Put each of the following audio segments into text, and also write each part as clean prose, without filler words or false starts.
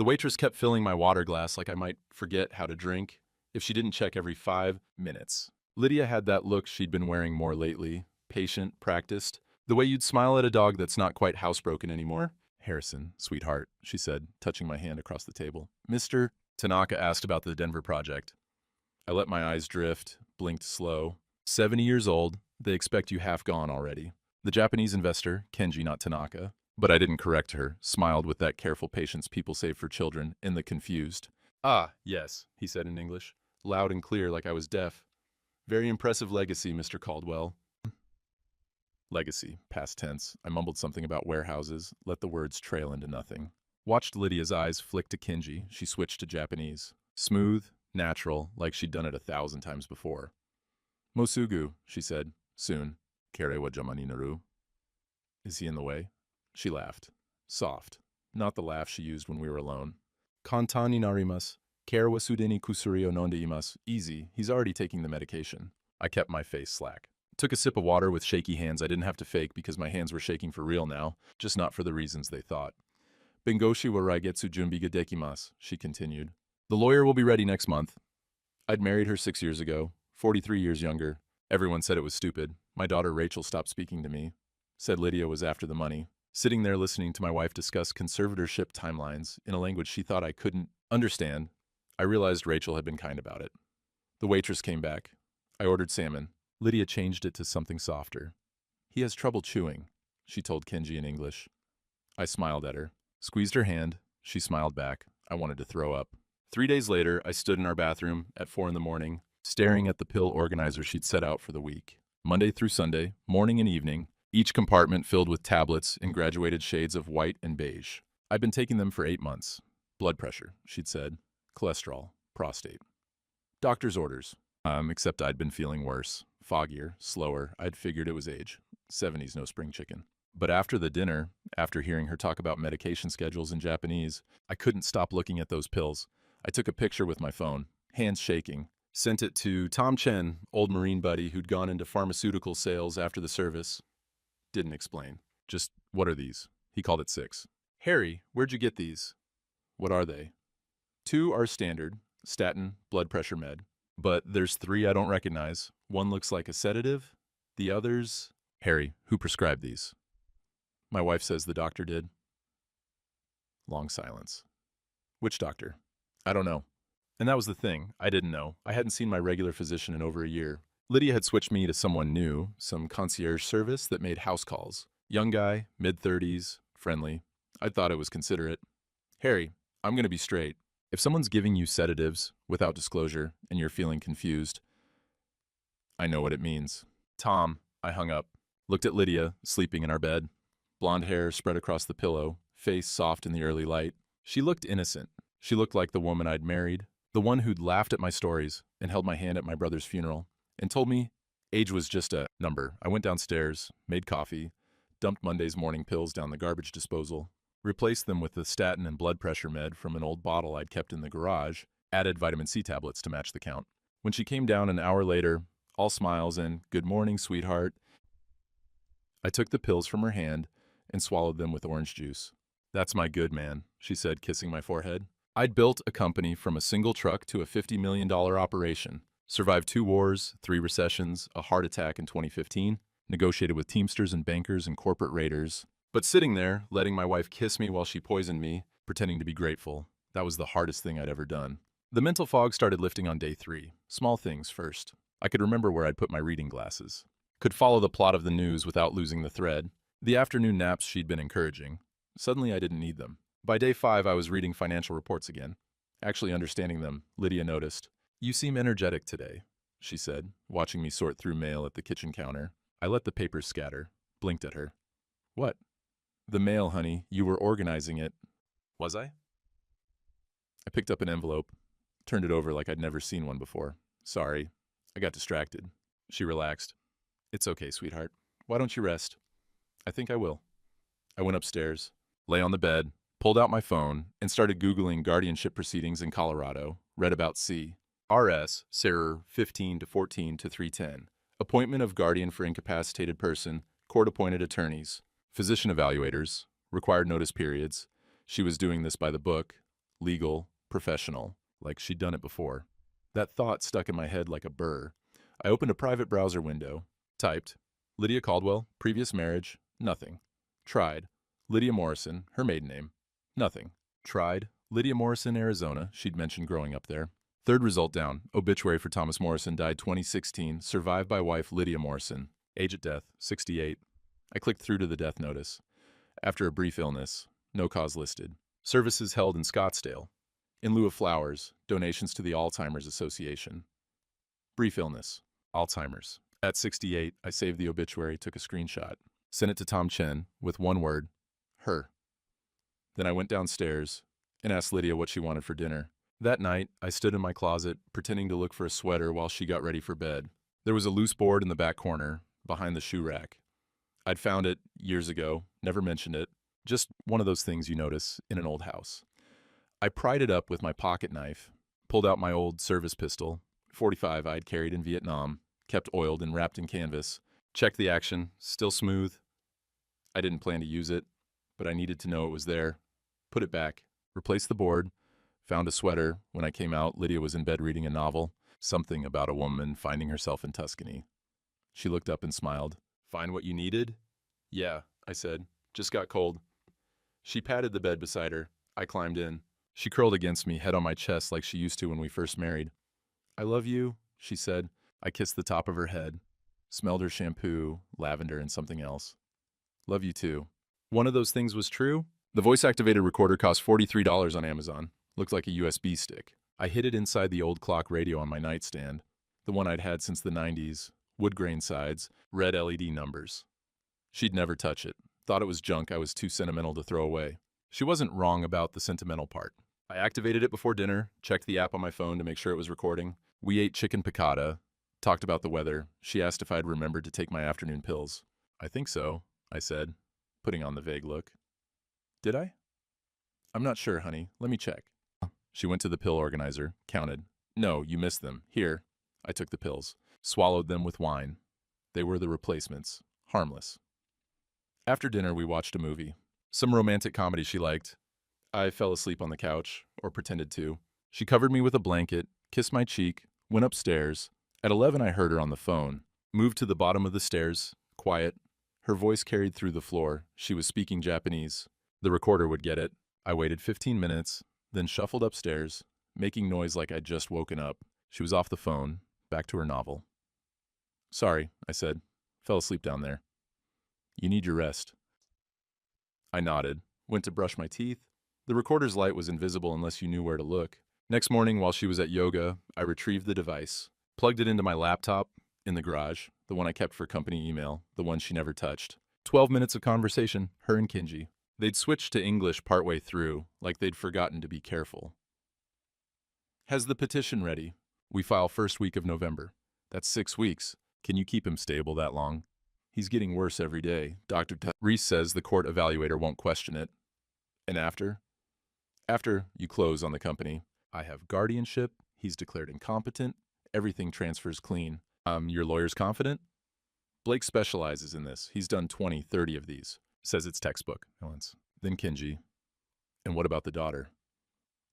The waitress kept filling my water glass like I might forget how to drink if she didn't check every 5 minutes. Lydia had that look she'd been wearing more lately, patient, practiced, the way you'd smile at a dog that's not quite housebroken anymore. Harrison, sweetheart, she said, touching my hand across the table. Mr. Tanaka asked about the Denver project. I let my eyes drift, blinked slow. 70 years old, they expect you half gone already. The Japanese investor, Kenji, not Tanaka. But I didn't correct her, smiled with that careful patience people save for children, in the confused. Ah, yes, he said in English, loud and clear like I was deaf. Very impressive legacy, Mr. Caldwell. Legacy, past tense. I mumbled something about warehouses, let the words trail into nothing. Watched Lydia's eyes flick to Kenji. She switched to Japanese. Smooth, natural, like she'd done it 1,000 times before. Mosugu, she said, soon. Kere wa jama ni naru. Is he in the way? She laughed. Soft. Not the laugh she used when we were alone. Kantan ni narimasu. Kere wa sudeni kusuri o nonde imasu. Easy, he's already taking the medication. I kept my face slack. Took a sip of water with shaky hands I didn't have to fake because my hands were shaking for real now, just not for the reasons they thought. Bengoshi wa raigetsu junbi ga dekimasu, she continued. The lawyer will be ready next month. I'd married her 6 years ago, 43 years younger. Everyone said it was stupid. My daughter Rachel stopped speaking to me. Said Lydia was after the money. Sitting there listening to my wife discuss conservatorship timelines in a language she thought I couldn't understand, I realized Rachel had been kind about it. The waitress came back. I ordered salmon. Lydia changed it to something softer. He has trouble chewing, she told Kenji in English. I smiled at her. Squeezed her hand. She smiled back. I wanted to throw up. 3 days later, I stood in our bathroom at 4 in the morning, staring at the pill organizer she'd set out for the week. Monday through Sunday, morning and evening, each compartment filled with tablets in graduated shades of white and beige. I'd been taking them for 8 months. Blood pressure, she'd said. Cholesterol. Prostate. Doctor's orders. Except I'd been feeling worse. Foggier, slower. I'd figured it was age. 70s, no spring chicken. But after the dinner, after hearing her talk about medication schedules in Japanese, I couldn't stop looking at those pills. I took a picture with my phone, hands shaking. Sent it to Tom Chen, old Marine buddy who'd gone into pharmaceutical sales after the service. Didn't explain. Just, what are these? He called it 6. Harry, where'd you get these? What are they? 2 are standard, statin, blood pressure med. But there's 3 I don't recognize. One looks like a sedative. The others... Harry, who prescribed these? My wife says the doctor did. Long silence. Which doctor? I don't know. And that was the thing. I didn't know. I hadn't seen my regular physician in over a year. Lydia had switched me to someone new, some concierge service that made house calls. Young guy, mid-30s, friendly. I thought it was considerate. Harry, I'm going to be straight. If someone's giving you sedatives without disclosure and you're feeling confused, I know what it means. Tom, I hung up. Looked at Lydia, sleeping in our bed. Blonde hair spread across the pillow, face soft in the early light. She looked innocent. She looked like the woman I'd married, the one who'd laughed at my stories and held my hand at my brother's funeral, and told me age was just a number. I went downstairs, made coffee, dumped Monday's morning pills down the garbage disposal, replaced them with the statin and blood pressure med from an old bottle I'd kept in the garage, added vitamin C tablets to match the count. When she came down an hour later, all smiles and "Good morning, sweetheart," I took the pills from her hand and swallowed them with orange juice. That's my good man, she said, kissing my forehead. I'd built a company from a single truck to a $50 million operation, survived 2 wars, 3 recessions, a heart attack in 2015, negotiated with Teamsters and bankers and corporate raiders. But sitting there, letting my wife kiss me while she poisoned me, pretending to be grateful, that was the hardest thing I'd ever done. The mental fog started lifting on day 3. Small things first. I could remember where I'd put my reading glasses. Could follow the plot of the news without losing the thread. The afternoon naps she'd been encouraging. Suddenly I didn't need them. By day 5, I was reading financial reports again. Actually understanding them, Lydia noticed. You seem energetic today, she said, watching me sort through mail at the kitchen counter. I let the papers scatter, blinked at her. What? The mail, honey. You were organizing it. Was I? I picked up an envelope, turned it over like I'd never seen one before. Sorry. I got distracted. She relaxed. It's okay, sweetheart. Why don't you rest? I think I will. I went upstairs, lay on the bed, pulled out my phone, and started Googling guardianship proceedings in Colorado. Read about C. RS, Serrer 15 to 14 to 310. Appointment of guardian for incapacitated person, court-appointed attorneys, physician evaluators, required notice periods. She was doing this by the book. legal, professional, like she'd done it before. That thought stuck in my head like a burr. I opened a private browser window, typed, Lydia Caldwell, previous marriage, nothing. Tried, Lydia Morrison, her maiden name, nothing. Tried, Lydia Morrison, Arizona, she'd mentioned growing up there. Third result down, obituary for Thomas Morrison, died 2016, survived by wife Lydia Morrison, age at death, 68. I clicked through to the death notice. After a brief illness, no cause listed. Services held in Scottsdale. In lieu of flowers, donations to the Alzheimer's Association. Brief illness, Alzheimer's. At 68, I saved the obituary, took a screenshot, sent it to Tom Chen with one word, her. Then I went downstairs and asked Lydia what she wanted for dinner. That night, I stood in my closet, pretending to look for a sweater while she got ready for bed. There was a loose board in the back corner, behind the shoe rack. I'd found it years ago, never mentioned it. Just one of those things you notice in an old house. I pried it up with my pocket knife, pulled out my old service pistol, .45 I'd carried in Vietnam, kept oiled and wrapped in canvas, checked the action, still smooth. I didn't plan to use it, but I needed to know it was there. Put it back, replaced the board, found a sweater. When I came out, Lydia was in bed reading a novel, something about a woman finding herself in Tuscany. She looked up and smiled. Find what you needed? Yeah, I said. Just got cold. She patted the bed beside her. I climbed in. She curled against me, head on my chest like she used to when we first married. I love you, she said. I kissed the top of her head, smelled her shampoo, lavender, and something else. Love you too. One of those things was true. The voice-activated recorder cost $43 on Amazon. Looked like a USB stick. I hid it inside the old clock radio on my nightstand, the one I'd had since the 90s, wood grain sides, red LED numbers. She'd never touch it. Thought it was junk I was too sentimental to throw away. She wasn't wrong about the sentimental part. I activated it before dinner, checked the app on my phone to make sure it was recording. We ate chicken piccata, talked about the weather. She asked if I'd remembered to take my afternoon pills. I think so, I said, putting on the vague look. Did I? I'm not sure, honey. Let me check. She went to the pill organizer, counted. No, you missed them. Here. I took the pills, swallowed them with wine. They were the replacements. Harmless. After dinner, we watched a movie. Some romantic comedy she liked. I fell asleep on the couch, or pretended to. She covered me with a blanket, kissed my cheek, went upstairs. At 11, I heard her on the phone. Moved to the bottom of the stairs, quiet. Her voice carried through the floor. She was speaking Japanese. The recorder would get it. I waited 15 minutes, then shuffled upstairs, making noise like I'd just woken up. She was off the phone, back to her novel. Sorry, I said. Fell asleep down there. You need your rest. I nodded, went to brush my teeth. The recorder's light was invisible unless you knew where to look. Next morning, while she was at yoga, I retrieved the device, plugged it into my laptop in the garage, the one I kept for company email, the one she never touched. 12 minutes of conversation, her and Kinji. They'd switched to English partway through, like they'd forgotten to be careful. Has the petition ready? We file first week of November. That's 6 weeks. Can you keep him stable that long? He's getting worse every day. Dr. Reese says the court evaluator won't question it. And after? After you close on the company, I have guardianship, he's declared incompetent, everything transfers clean. Your lawyer's confident? Blake specializes in this. He's done 20, 30 of these. Says it's textbook. Then Kinji. And what about the daughter?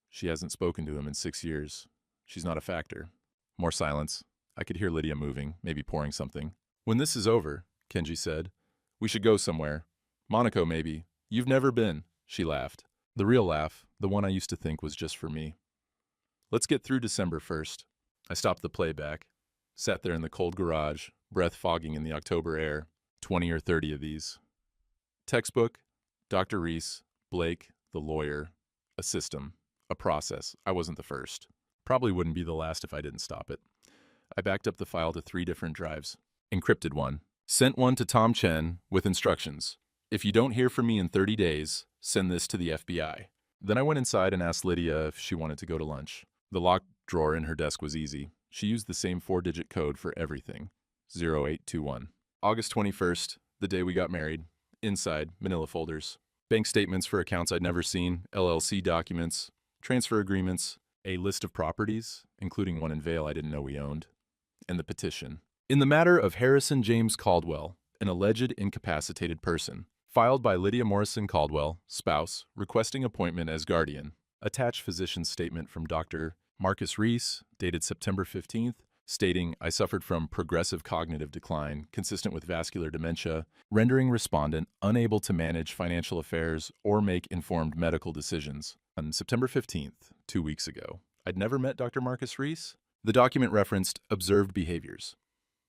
She hasn't spoken to him in 6 years. She's not a factor. More silence. I could hear Lydia moving, maybe pouring something. When this is over, Kenji said, we should go somewhere. Monaco, maybe. You've never been. She laughed. The real laugh, the one I used to think was just for me. Let's get through December first. I stopped the playback, sat there in the cold garage, breath fogging in the October air, 20 or 30 of these. Textbook, Dr. Reese, Blake, the lawyer, a system, a process. I wasn't the first. Probably wouldn't be the last if I didn't stop it. I backed up the file to 3 different drives. Encrypted one. Sent one to Tom Chen with instructions. If you don't hear from me in 30 days, send this to the FBI. Then I went inside and asked Lydia if she wanted to go to lunch. The locked drawer in her desk was easy. She used the same 4-digit code for everything. 0821. August 21st, the day we got married. Inside, manila folders. Bank statements for accounts I'd never seen, LLC documents, transfer agreements, a list of properties, including one in Vail I didn't know we owned, and the petition. In the matter of Harrison James Caldwell, an alleged incapacitated person, filed by Lydia Morrison Caldwell, spouse, requesting appointment as guardian. Attached physician's statement from Dr. Marcus Reese, dated September 15th, stating, I suffered from progressive cognitive decline consistent with vascular dementia, rendering respondent unable to manage financial affairs or make informed medical decisions. On September 15th, 2 weeks ago, I'd never met Dr. Marcus Reese. The document referenced observed behaviors,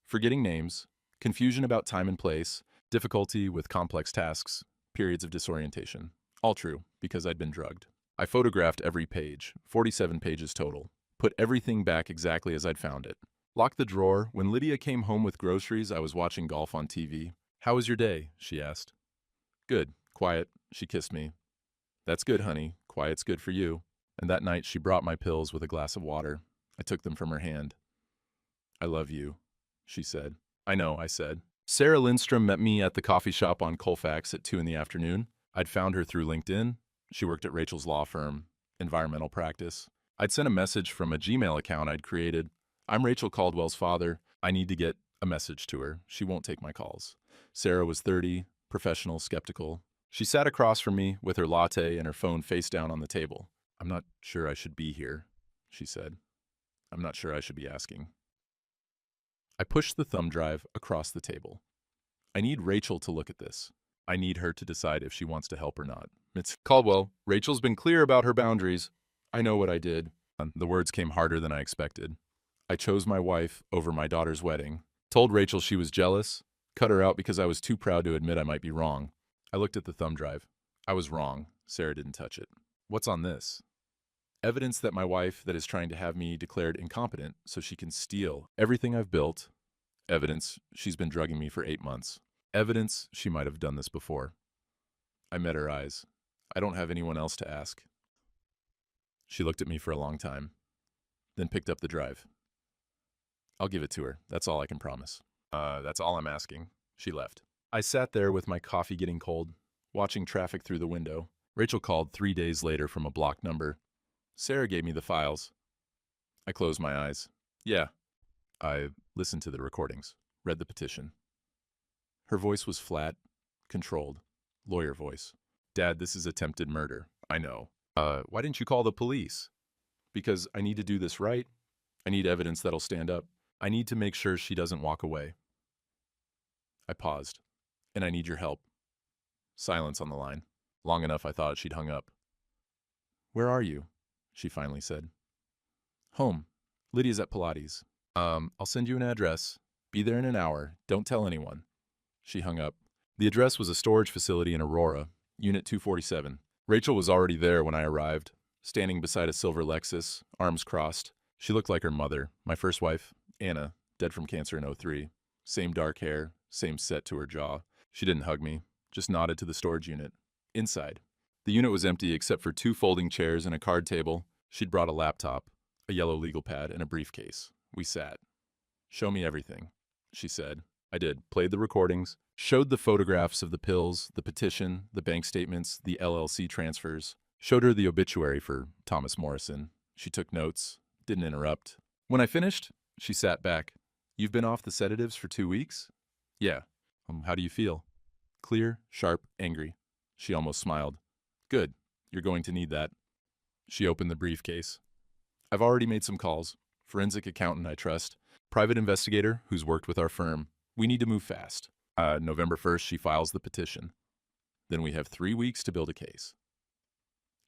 forgetting names, confusion about time and place, difficulty with complex tasks, periods of disorientation. All true, because I'd been drugged. I photographed every page, 47 pages total, put everything back exactly as I'd found it. Locked the drawer. When Lydia came home with groceries, I was watching golf on TV. How was your day? She asked. Good. Quiet. She kissed me. That's good, honey. Quiet's good for you. And that night she brought my pills with a glass of water. I took them from her hand. I love you, she said. I know, I said. Sarah Lindstrom met me at the coffee shop on Colfax at 2 in the afternoon. I'd found her through LinkedIn. She worked at Rachel's law firm, environmental practice. I'd sent a message from a Gmail account I'd created. I'm Rachel Caldwell's father. I need to get a message to her. She won't take my calls. Sarah was 30, professional, skeptical. She sat across from me with her latte and her phone face down on the table. I'm not sure I should be here, she said. I'm not sure I should be asking. I pushed the thumb drive across the table. I need Rachel to look at this. I need her to decide if she wants to help or not. It's Caldwell. Rachel's been clear about her boundaries. I know what I did. The words came harder than I expected. I chose my wife over my daughter's wedding. Told Rachel she was jealous. Cut her out because I was too proud to admit I might be wrong. I looked at the thumb drive. I was wrong. Sarah didn't touch it. What's on this? Evidence that my wife that is trying to have me declared incompetent so she can steal everything I've built. Evidence she's been drugging me for 8 months. Evidence she might have done this before. I met her eyes. I don't have anyone else to ask. She looked at me for a long time, then picked up the drive. I'll give it to her. That's all I can promise. That's all I'm asking. She left. I sat there with my coffee getting cold, watching traffic through the window. Rachel called 3 days later from a blocked number. Sarah gave me the files. I closed my eyes. Yeah. I listened to the recordings, read the petition. Her voice was flat, controlled, lawyer voice. Dad, this is attempted murder. I know. Why didn't you call the police? Because I need to do this right. I need evidence that'll stand up. I need to make sure she doesn't walk away. I paused. And I need your help. Silence on the line. Long enough I thought she'd hung up. Where are you? She finally said. Home. Lydia's at Pilates. I'll send you an address. Be there in an hour. Don't tell anyone. She hung up. The address was a storage facility in Aurora, Unit 247. Rachel was already there when I arrived, standing beside a silver Lexus, arms crossed. She looked like her mother, my first wife, Anna, dead from cancer in '03. Same dark hair, same set to her jaw. She didn't hug me, just nodded to the storage unit. Inside. The unit was empty except for 2 folding chairs and a card table. She'd brought a laptop, a yellow legal pad, and a briefcase. We sat. Show me everything, she said. I did. Played the recordings, showed the photographs of the pills, the petition, the bank statements, the LLC transfers. Showed her the obituary for Thomas Morrison. She took notes, didn't interrupt. When I finished, she sat back. You've been off the sedatives for 2 weeks? Yeah. How do you feel? Clear, sharp, angry. She almost smiled. Good. You're going to need that. She opened the briefcase. I've already made some calls. Forensic accountant I trust. Private investigator who's worked with our firm. We need to move fast. November 1st, she files the petition. Then we have 3 weeks to build a case.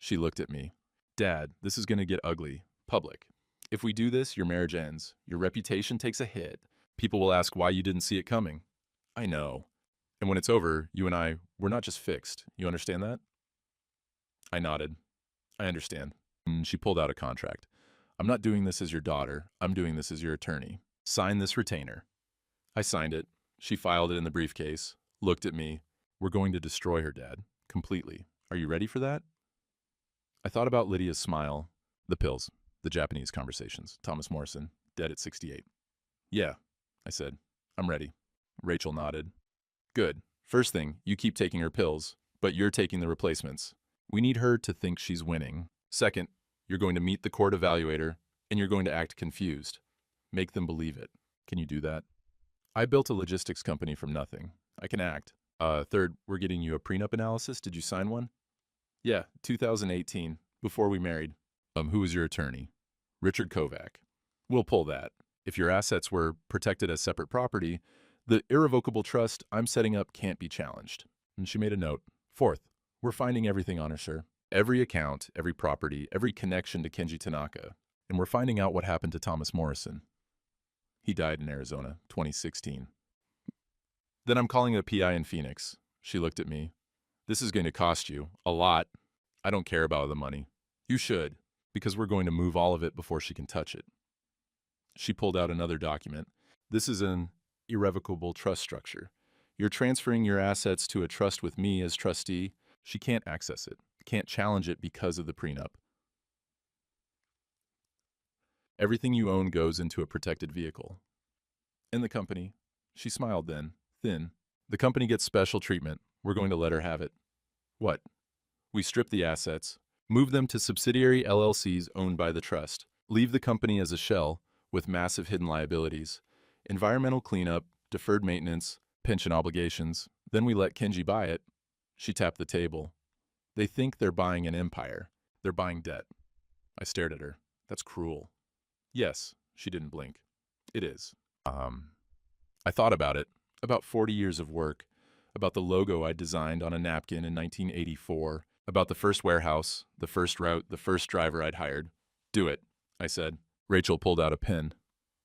She looked at me. Dad, this is going to get ugly. Public. If we do this, your marriage ends. Your reputation takes a hit. People will ask why you didn't see it coming. I know. And when it's over, you and I, we're not just fixed. You understand that? I nodded. I understand. And she pulled out a contract. I'm not doing this as your daughter. I'm doing this as your attorney. Sign this retainer. I signed it. She filed it in the briefcase, looked at me. We're going to destroy her, Dad. Completely. Are you ready for that? I thought about Lydia's smile, the pills, the Japanese conversations, Thomas Morrison, dead at 68. Yeah, I said. I'm ready. Rachel nodded. Good. First thing, you keep taking her pills, but you're taking the replacements. We need her to think she's winning. Second, you're going to meet the court evaluator, and you're going to act confused. Make them believe it. Can you do that? I built a logistics company from nothing. I can act. Third, we're getting you a prenup analysis. Did you sign one? Yeah, 2018. Before we married. Who was your attorney? Richard Kovac. We'll pull that. If your assets were protected as separate property, the irrevocable trust I'm setting up can't be challenged. And she made a note. Fourth, we're finding everything on her, sir. Every account, every property, every connection to Kenji Tanaka. And we're finding out what happened to Thomas Morrison. He died in Arizona, 2016. Then I'm calling a PI in Phoenix. She looked at me. This is going to cost you a lot. I don't care about the money. You should, because we're going to move all of it before she can touch it. She pulled out another document. This is an irrevocable trust structure. You're transferring your assets to a trust with me as trustee. She can't access it, can't challenge it because of the prenup. Everything you own goes into a protected vehicle. In the company, she smiled then, thin. The company gets special treatment. We're going to let her have it. What? We strip the assets, move them to subsidiary LLCs owned by the trust, leave the company as a shell with massive hidden liabilities, environmental cleanup, deferred maintenance, pension obligations. Then we let Kenji buy it. She tapped the table. They think they're buying an empire. They're buying debt. I stared at her. That's cruel. Yes, she didn't blink. It is. I thought about it, about 40 years of work, about the logo I designed on a napkin in 1984, about the first warehouse, the first route, the first driver I'd hired. Do it, I said. Rachel pulled out a pen.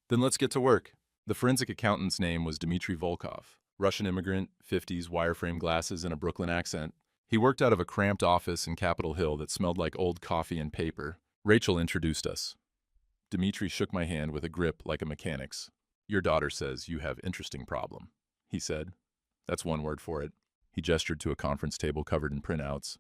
Then let's get to work. The forensic accountant's name was Dmitry Volkov, Russian immigrant, 50s, wireframe glasses, and a Brooklyn accent. He worked out of a cramped office in Capitol Hill that smelled like old coffee and paper. Rachel introduced us. Dmitry shook my hand with a grip like a mechanic's. Your daughter says you have interesting problem, he said. That's one word for it. He gestured to a conference table covered in printouts.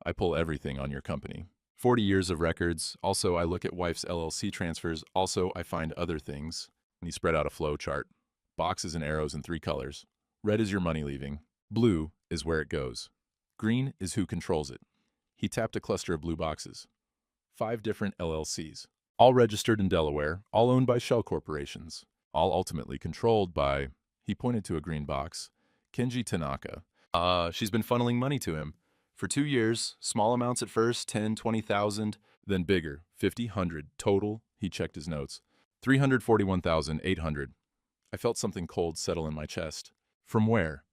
I pull everything on your company. 40 years of records. Also, I look at wife's LLC transfers. Also, I find other things. And he spread out a flow chart. Boxes and arrows in 3 colors. Red is your money leaving. Blue is where it goes. Green is who controls it. He tapped a cluster of blue boxes. 5 different LLCs. All registered in Delaware. All owned by shell corporations. All ultimately controlled by, he pointed to a green box, Kenji Tanaka. She's been funneling money to him. For 2 years, small amounts at first, 10, 20,000, then bigger, 50, 100. Total, he checked his notes, 341,800. I felt something cold settle in my chest. From where?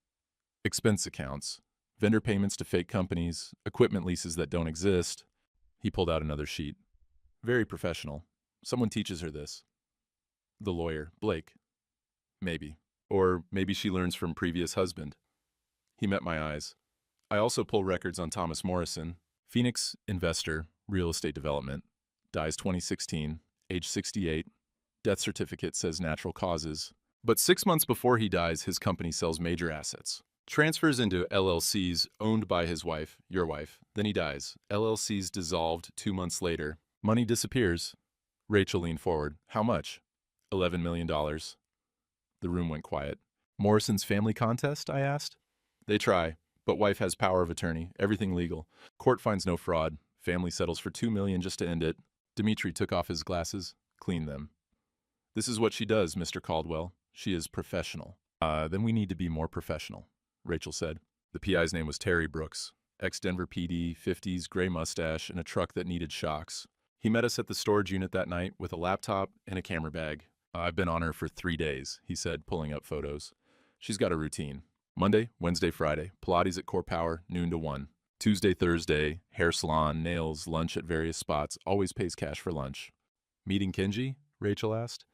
Expense accounts, vendor payments to fake companies, equipment leases that don't exist. He pulled out another sheet. Very professional. Someone teaches her this. The lawyer, Blake. Maybe. Or maybe she learns from previous husband. He met my eyes. I also pull records on Thomas Morrison, Phoenix investor, real estate development. Dies 2016, age 68. Death certificate says natural causes. But 6 months before he dies, his company sells major assets. Transfers into LLCs owned by his wife, your wife. Then he dies. LLCs dissolved 2 months later. Money disappears. Rachel leaned forward. How much? $11 million. The room went quiet. Morrison's family contest? I asked. They try, but wife has power of attorney, everything legal. Court finds no fraud. Family settles for $2 million just to end it. Dmitry took off his glasses, cleaned them. This is what she does, Mr. Caldwell. She is professional. Then we need to be more professional, Rachel said. The PI's name was Terry Brooks, ex-Denver PD, 50s, gray mustache, and a truck that needed shocks. He met us at the storage unit that night with a laptop and a camera bag. I've been on her for 3 days, he said, pulling up photos. She's got a routine. Monday, Wednesday, Friday, Pilates at Core Power, noon to 1. Tuesday, Thursday, hair salon, nails, lunch at various spots, always pays cash for lunch. Meeting Kenji? Rachel asked.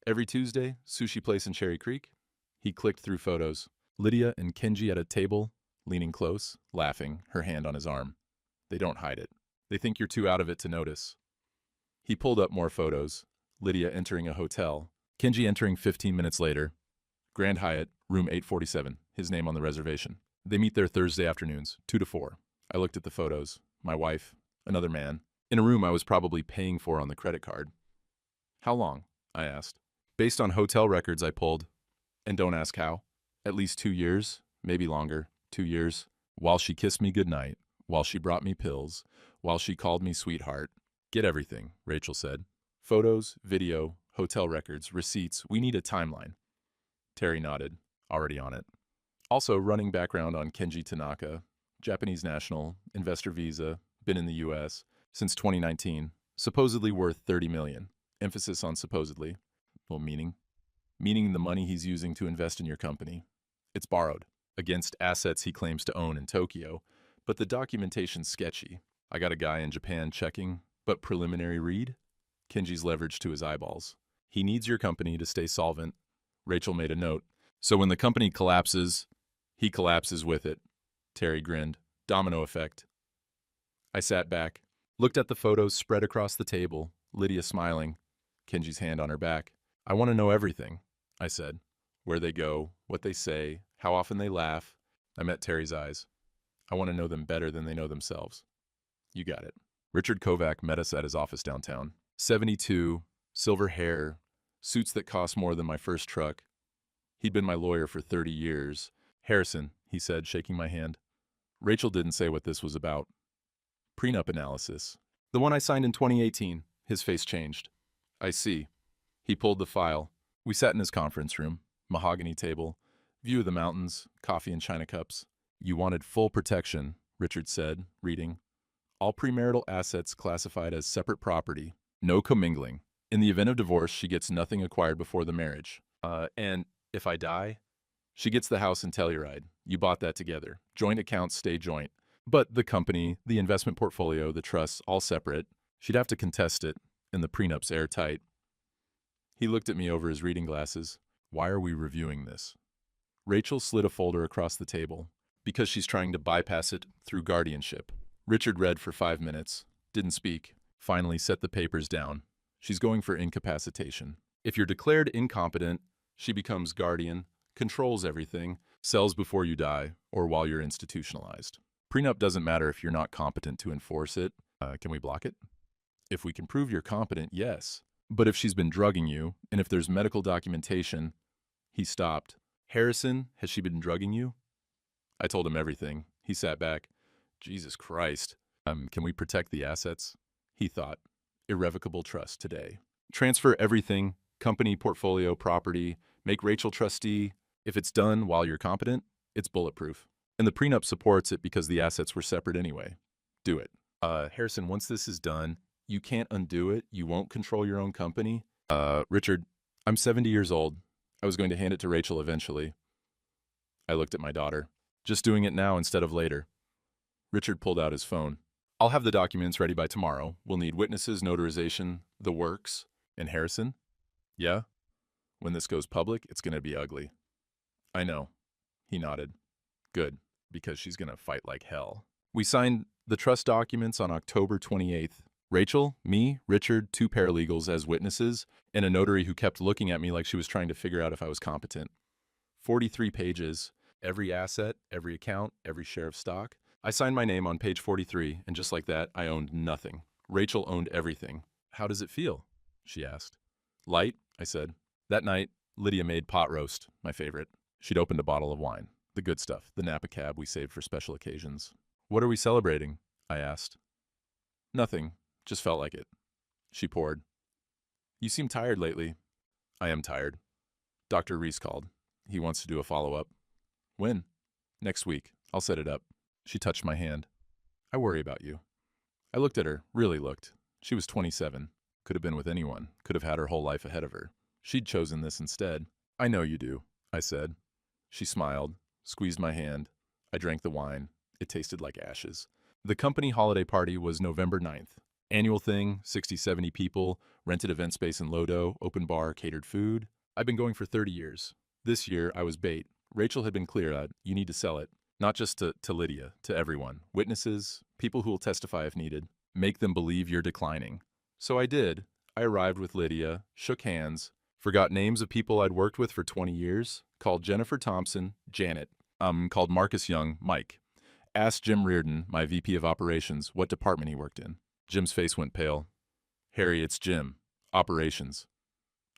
Every Tuesday, sushi place in Cherry Creek. He clicked through photos. Lydia and Kenji at a table, leaning close, laughing, her hand on his arm. They don't hide it. They think you're too out of it to notice. He pulled up more photos. Lydia entering a hotel. Kenji entering 15 minutes later. Grand Hyatt, room 847, his name on the reservation. They meet there Thursday afternoons, 2 to 4. I looked at the photos. My wife, another man, in a room I was probably paying for on the credit card. How long? I asked. Based on hotel records I pulled. And don't ask how. At least 2 years, maybe longer, 2 years. While she kissed me goodnight, while she brought me pills, while she called me sweetheart. Get everything, Rachel said. Photos, video, hotel records, receipts. We need a timeline. Terry nodded. Already on it. Also, running background on Kenji Tanaka. Japanese national, investor visa, been in the U.S., since 2019, supposedly worth 30 million. Emphasis on supposedly. Well, meaning the money he's using to invest in your company. It's borrowed against assets he claims to own in Tokyo, but the documentation's sketchy. I got a guy in Japan checking, but preliminary read? Kenji's leverage to his eyeballs. He needs your company to stay solvent. Rachel made a note. So when the company collapses, he collapses with it. Terry grinned. Domino effect. I sat back, looked at the photos spread across the table, Lydia smiling, Kenji's hand on her back. I want to know everything, I said. Where they go, what they say, how often they laugh. I met Terry's eyes. I want to know them better than they know themselves. You got it. Richard Kovac met us at his office downtown. 72, silver hair, suits that cost more than my first truck. He'd been my lawyer for 30 years. Harrison, he said, shaking my hand. Rachel didn't say what this was about. Prenup analysis. The one I signed in 2018. His face changed. I see. He pulled the file. We sat in his conference room. Mahogany table. View of the mountains. Coffee in china cups. You wanted full protection, Richard said, reading. All premarital assets classified as separate property. No commingling. In the event of divorce, she gets nothing acquired before the marriage. And if I die? She gets the house and Telluride. You bought that together. Joint accounts stay joint. But the company, the investment portfolio, the trusts, all separate. She'd have to contest it, and the prenup's airtight. He looked at me over his reading glasses. Why are we reviewing this? Rachel slid a folder across the table. Because she's trying to bypass it through guardianship. Richard read for 5 minutes, didn't speak, finally set the papers down. She's going for incapacitation. If you're declared incompetent, she becomes guardian, controls everything, sells before you die, or while you're institutionalized. Prenup doesn't matter if you're not competent to enforce it. Can we block it? If we can prove you're competent, yes. But if she's been drugging you, and if there's medical documentation... He stopped. Harrison, has she been drugging you? I told him everything. He sat back. Jesus Christ. Can we protect the assets? He thought. Irrevocable trust today. Transfer everything, company, portfolio, property, make Rachel trustee. If it's done while you're competent, it's bulletproof. And the prenup supports it because the assets were separate anyway. Do it. Harrison, once this is done, you can't undo it. You won't control your own company. Richard, I'm 70 years old. I was going to hand it to Rachel eventually. I looked at my daughter. Just doing it now instead of later. Richard pulled out his phone. I'll have the documents ready by tomorrow. We'll need witnesses, notarization, the works. And Harrison? Yeah? When this goes public, it's going to be ugly. I know. He nodded. Good, because she's going to fight like hell. We signed the trust documents on October 28th. Rachel, me, Richard, 2 paralegals as witnesses, and a notary who kept looking at me like she was trying to figure out if I was competent. 43 pages. Every asset, every account, every share of stock. I signed my name on page 43, and just like that, I owned nothing. Rachel owned everything. How does it feel? She asked. Light, I said. That night, Lydia made pot roast, my favorite. She'd opened a bottle of wine. The good stuff, the Napa cab we saved for special occasions. What are we celebrating? I asked. Nothing, just felt like it. She poured. You seem tired lately. I am tired. Dr. Reese called. He wants to do a follow-up. When? Next week. I'll set it up. She touched my hand. I worry about you. I looked at her, really looked. She was 27. Could have been with anyone. Could have had her whole life ahead of her. She'd chosen this instead. I know you do, I said. She smiled, squeezed my hand. I drank the wine. It tasted like ashes. The company holiday party was November 9th. Annual thing, 60-70 people, rented event space in Lodo, open bar, catered food. I've been going for 30 years. This year, I was bait. Rachel had been clear that you need to sell it. Not just to Lydia, to everyone. Witnesses, people who will testify if needed. Make them believe you're declining. So I did. I arrived with Lydia, shook hands, forgot names of people I'd worked with for 20 years, called Jennifer Thompson, Janet, called Marcus Young, Mike. Asked Jim Reardon, my VP of operations, what department he worked in. Jim's face went pale. Harry, it's Jim. Operations.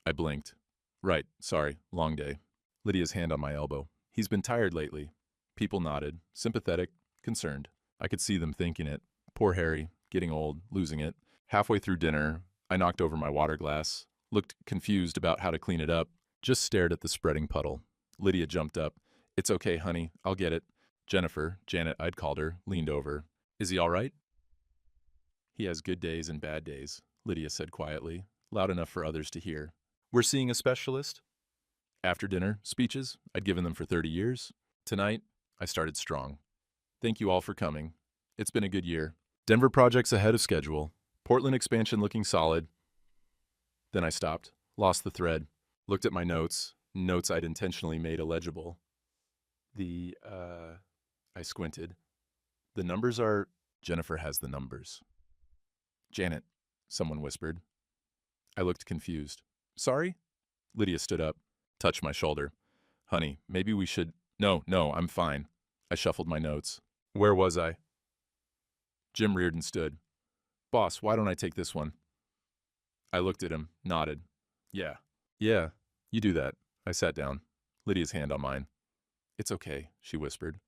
I blinked. Right, sorry, long day. Lydia's hand on my elbow. He's been tired lately. People nodded, sympathetic, concerned. I could see them thinking it. Poor Harry, getting old, losing it. Halfway through dinner, I knocked over my water glass, looked confused about how to clean it up, just stared at the spreading puddle. Lydia jumped up. It's okay, honey, I'll get it. Jennifer, Janet I'd called her, leaned over. Is he all right? He has good days and bad days, Lydia said quietly, loud enough for others to hear. We're seeing a specialist. After dinner, speeches. I'd given them for 30 years. Tonight, I started strong. Thank you all for coming. It's been a good year. Denver projects ahead of schedule. Portland expansion looking solid. Then I stopped, lost the thread, looked at my notes I'd intentionally made illegible. I squinted. The numbers are... Jennifer has the numbers. Janet, someone whispered. I looked confused. Sorry? Lydia stood up, touched my shoulder. Honey, maybe we should... No, I'm fine. I shuffled my notes. Where was I? Jim Reardon stood. Boss, why don't I take this one? I looked at him, nodded. Yeah, you do that. I sat down, Lydia's hand on mine. It's okay, she whispered.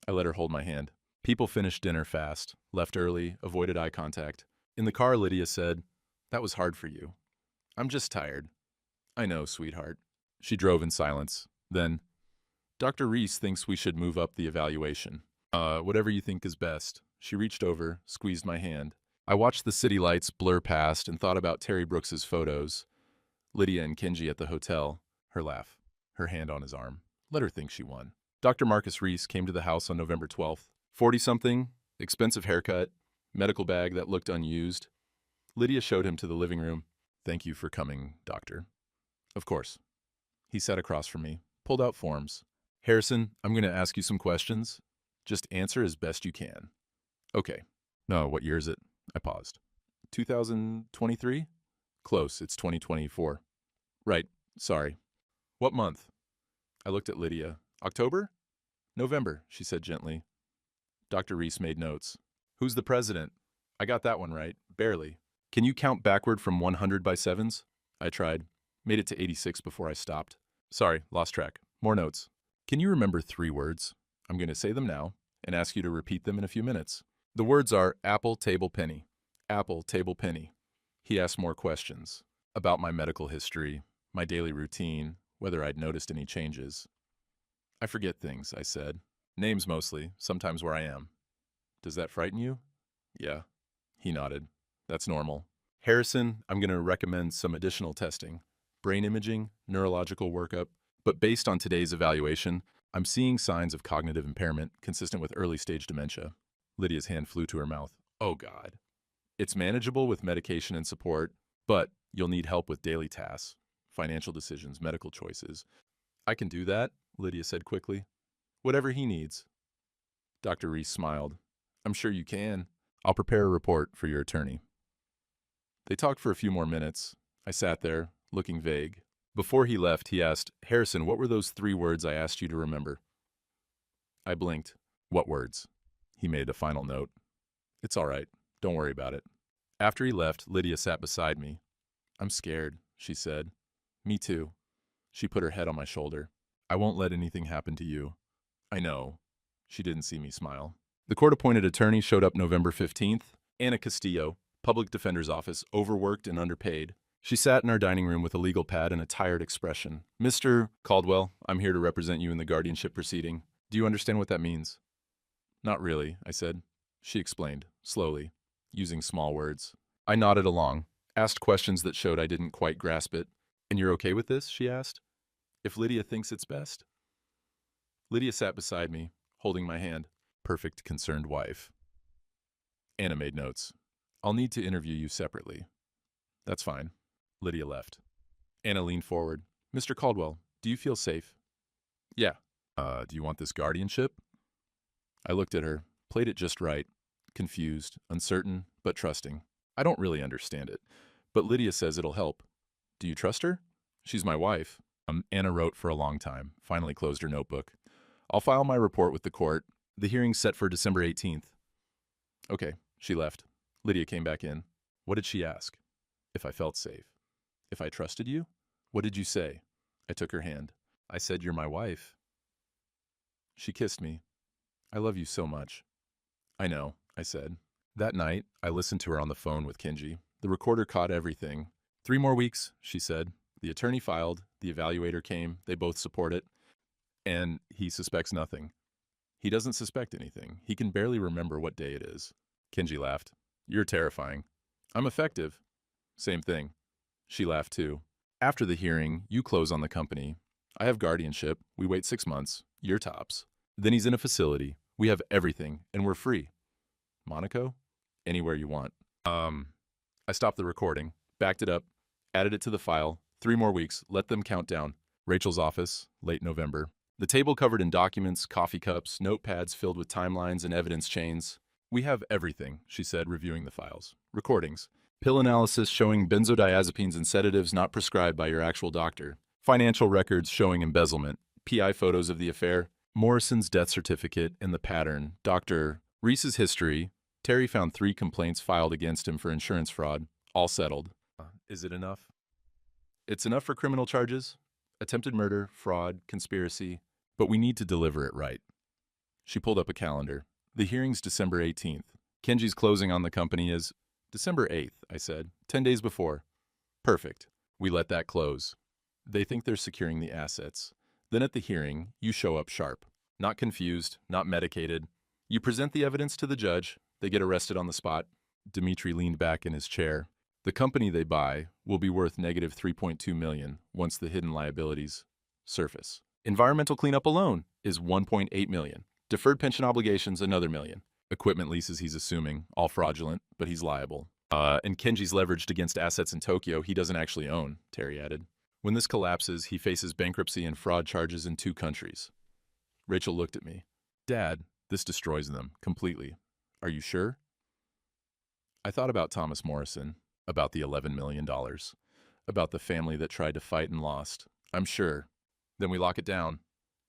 I let her hold my hand. People finished dinner fast, left early, avoided eye contact. In the car, Lydia said, That was hard for you. I'm just tired. I know, sweetheart. She drove in silence. Then, Dr. Reese thinks we should move up the evaluation. Whatever you think is best. She reached over, squeezed my hand. I watched the city lights blur past and thought about Terry Brooks's photos. Lydia and Kenji at the hotel. Her laugh. Her hand on his arm. Let her think she won. Dr. Marcus Reese came to the house on November 12th. 40-something, expensive haircut, medical bag that looked unused. Lydia showed him to the living room. Thank you for coming, doctor. Of course. He sat across from me, pulled out forms. Harrison, I'm going to ask you some questions. Just answer as best you can. Okay. No, what year is it? I paused. 2023? Close, it's 2024. Right, sorry. What month? I looked at Lydia. October? November, she said gently. Dr. Reese made notes. Who's the president? I got that one right, barely. Can you count backward from 100 by sevens? I tried. Made it to 86 before I stopped. Sorry, lost track. More notes. Can you remember 3 words? I'm going to say them now and ask you to repeat them in a few minutes. The words are apple, table, penny. Apple, table, penny. He asked more questions. About my medical history, my daily routine, whether I'd noticed any changes. I forget things, I said. Names mostly, sometimes where I am. Does that frighten you? Yeah. He nodded. That's normal. Harrison, I'm going to recommend some additional testing. Brain imaging, neurological workup. But based on today's evaluation, I'm seeing signs of cognitive impairment consistent with early-stage dementia. Lydia's hand flew to her mouth. Oh, God. It's manageable with medication and support, but you'll need help with daily tasks, financial decisions, medical choices. I can do that, Lydia said quickly. Whatever he needs. Dr. Reese smiled. I'm sure you can. I'll prepare a report for your attorney. They talked for a few more minutes. I sat there, looking vague. Before he left, he asked, Harrison, what were those 3 words I asked you to remember? I blinked. What words? He made a final note. It's all right. Don't worry about it. After he left, Lydia sat beside me. I'm scared, she said. Me too. She put her head on my shoulder. I won't let anything happen to you. I know. She didn't see me smile. The court-appointed attorney showed up November 15th. Anna Castillo, public defender's office, overworked and underpaid. She sat in our dining room with a legal pad and a tired expression. Mr. Caldwell, I'm here to represent you in the guardianship proceeding. Do you understand what that means? Not really, I said. She explained, slowly, using small words. I nodded along, asked questions that showed I didn't quite grasp it. And you're okay with this? She asked. If Lydia thinks it's best? Lydia sat beside me, holding my hand. Perfect concerned wife. Anna made notes. I'll need to interview you separately. That's fine. Lydia left. Anna leaned forward. Mr. Caldwell, do you feel safe? Yeah. Do you want this guardianship? I looked at her, played it just right. Confused, uncertain, but trusting. I don't really understand it, but Lydia says it'll help. Do you trust her? She's my wife. Anna wrote for a long time, finally closed her notebook. I'll file my report with the court. The hearing's set for December 18th. Okay, she left. Lydia came back in. What did she ask? If I felt safe. If I trusted you? What did you say? I took her hand. I said you're my wife. She kissed me. I love you so much. I know, I said. That night, I listened to her on the phone with Kenji. The recorder caught everything. 3 more weeks, she said. The attorney filed, the evaluator came, they both support it, and he suspects nothing. He doesn't suspect anything. He can barely remember what day it is. Kenji laughed. You're terrifying. I'm effective. Same thing. She laughed too. After the hearing, you close on the company. I have guardianship. We wait 6 months. You're tops. Then he's in a facility. We have everything, and we're free. Monaco? Anywhere you want. I stopped the recording, backed it up, added it to the file. 3 more weeks, let them count down. Rachel's office, late November. The table covered in documents, coffee cups, notepads filled with timelines and evidence chains. We have everything, she said, reviewing the files. Recordings. Pill analysis showing benzodiazepines and sedatives not prescribed by your actual doctor. Financial records showing embezzlement. PI photos of the affair. Morrison's death certificate and the pattern. Dr. Reese's history. Terry found 3 complaints filed against him for insurance fraud. All settled. Is it enough? It's enough for criminal charges. Attempted murder, fraud, conspiracy. But we need to deliver it right. She pulled up a calendar. The hearing's December 18th. Kenji's closing on the company is December 8th, I said. 10 days before. Perfect. We let that close. They think they're securing the assets. Then at the hearing, you show up sharp. Not confused, not medicated. You present the evidence to the judge. They get arrested on the spot. Dimitri leaned back in his chair. The company they buy will be worth negative $3.2 million once the hidden liabilities surface. Environmental cleanup alone is $1.8 million. Deferred pension obligations, another $1 million. Equipment leases he's assuming, all fraudulent, but he's liable. And Kenji's leveraged against assets in Tokyo he doesn't actually own, Terry added. When this collapses, he faces bankruptcy and fraud charges in 2 countries. Rachel looked at me. Dad, this destroys them completely. Are you sure? I thought about Thomas Morrison, about the $11 million, about the family that tried to fight and lost. I'm sure. Then we lock it down.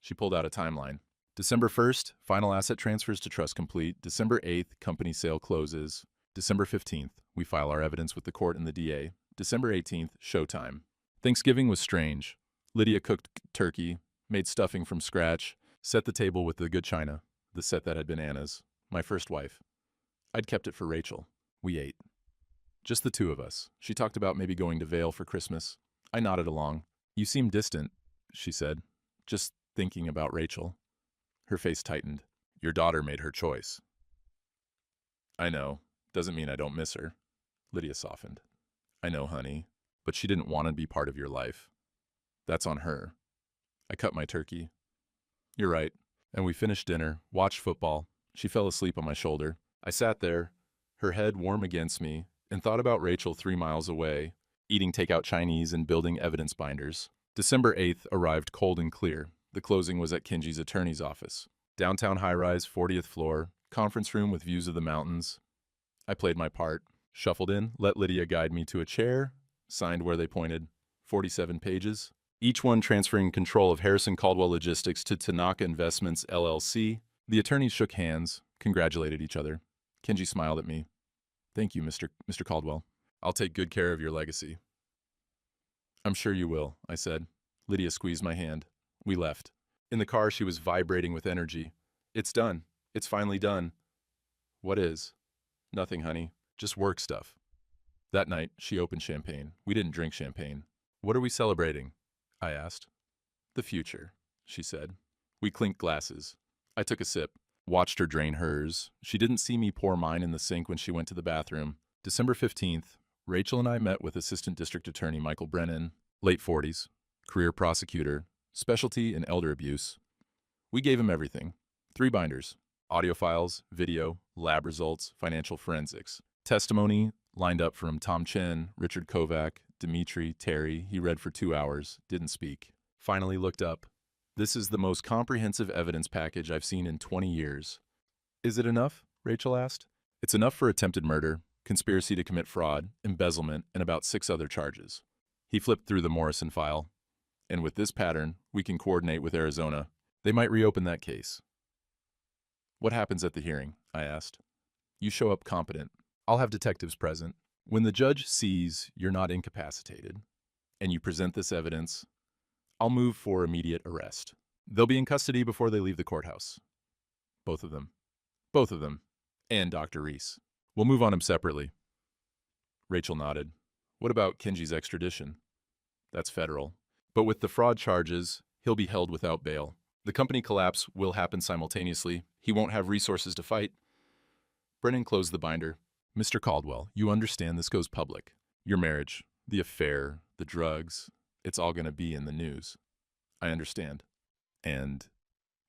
She pulled out a timeline. December 1st, final asset transfers to trust complete. December 8th, company sale closes. December 15th, we file our evidence with the court and the DA. December 18th, showtime. Thanksgiving was strange. Lydia cooked turkey, made stuffing from scratch, set the table with the good china, the set that had been Anna's, my first wife. I'd kept it for Rachel. We ate. Just the 2 of us. She talked about maybe going to Vail for Christmas. I nodded along. You seem distant, she said, just thinking about Rachel. Her face tightened. Your daughter made her choice. I know. Doesn't mean I don't miss her. Lydia softened. I know, honey, but she didn't want to be part of your life. That's on her. I cut my turkey. You're right. And we finished dinner, watched football. She fell asleep on my shoulder. I sat there, her head warm against me, and thought about Rachel 3 miles away, eating takeout Chinese and building evidence binders. December 8th arrived cold and clear. The closing was at Kenji's attorney's office. Downtown high-rise, 40th floor, conference room with views of the mountains. I played my part, shuffled in, let Lydia guide me to a chair, signed where they pointed. 47 pages. Each one transferring control of Harrison Caldwell Logistics to Tanaka Investments, LLC. The attorneys shook hands, congratulated each other. Kenji smiled at me. Thank you, Mr. Caldwell. I'll take good care of your legacy. I'm sure you will, I said. Lydia squeezed my hand. We left. In the car, she was vibrating with energy. It's done. It's finally done. What is? Nothing, honey. Just work stuff. That night, she opened champagne. We didn't drink champagne. What are we celebrating? I asked. The future, she said. We clinked glasses. I took a sip, watched her drain hers. She didn't see me pour mine in the sink when she went to the bathroom. December 15th, Rachel and I met with Assistant District Attorney Michael Brennan, late 40s, career prosecutor, specialty in elder abuse. We gave him everything. 3 binders, audio files, video, lab results, financial forensics. Testimony lined up from Tom Chen, Richard Kovac, Dimitri, Terry. He read for 2 hours, didn't speak. Finally looked up. This is the most comprehensive evidence package I've seen in 20 years. Is it enough? Rachel asked. It's enough for attempted murder, conspiracy to commit fraud, embezzlement, and about 6 other charges. He flipped through the Morrison file. And with this pattern, we can coordinate with Arizona. They might reopen that case. What happens at the hearing? I asked. You show up competent. I'll have detectives present. When the judge sees you're not incapacitated, and you present this evidence, I'll move for immediate arrest. They'll be in custody before they leave the courthouse. Both of them. Both of them. And Dr. Reese. We'll move on him separately. Rachel nodded. What about Kenji's extradition? That's federal. But with the fraud charges, he'll be held without bail. The company collapse will happen simultaneously. He won't have resources to fight. Brennan closed the binder. Mr. Caldwell, you understand this goes public. Your marriage, the affair, the drugs, it's all going to be in the news. I understand. And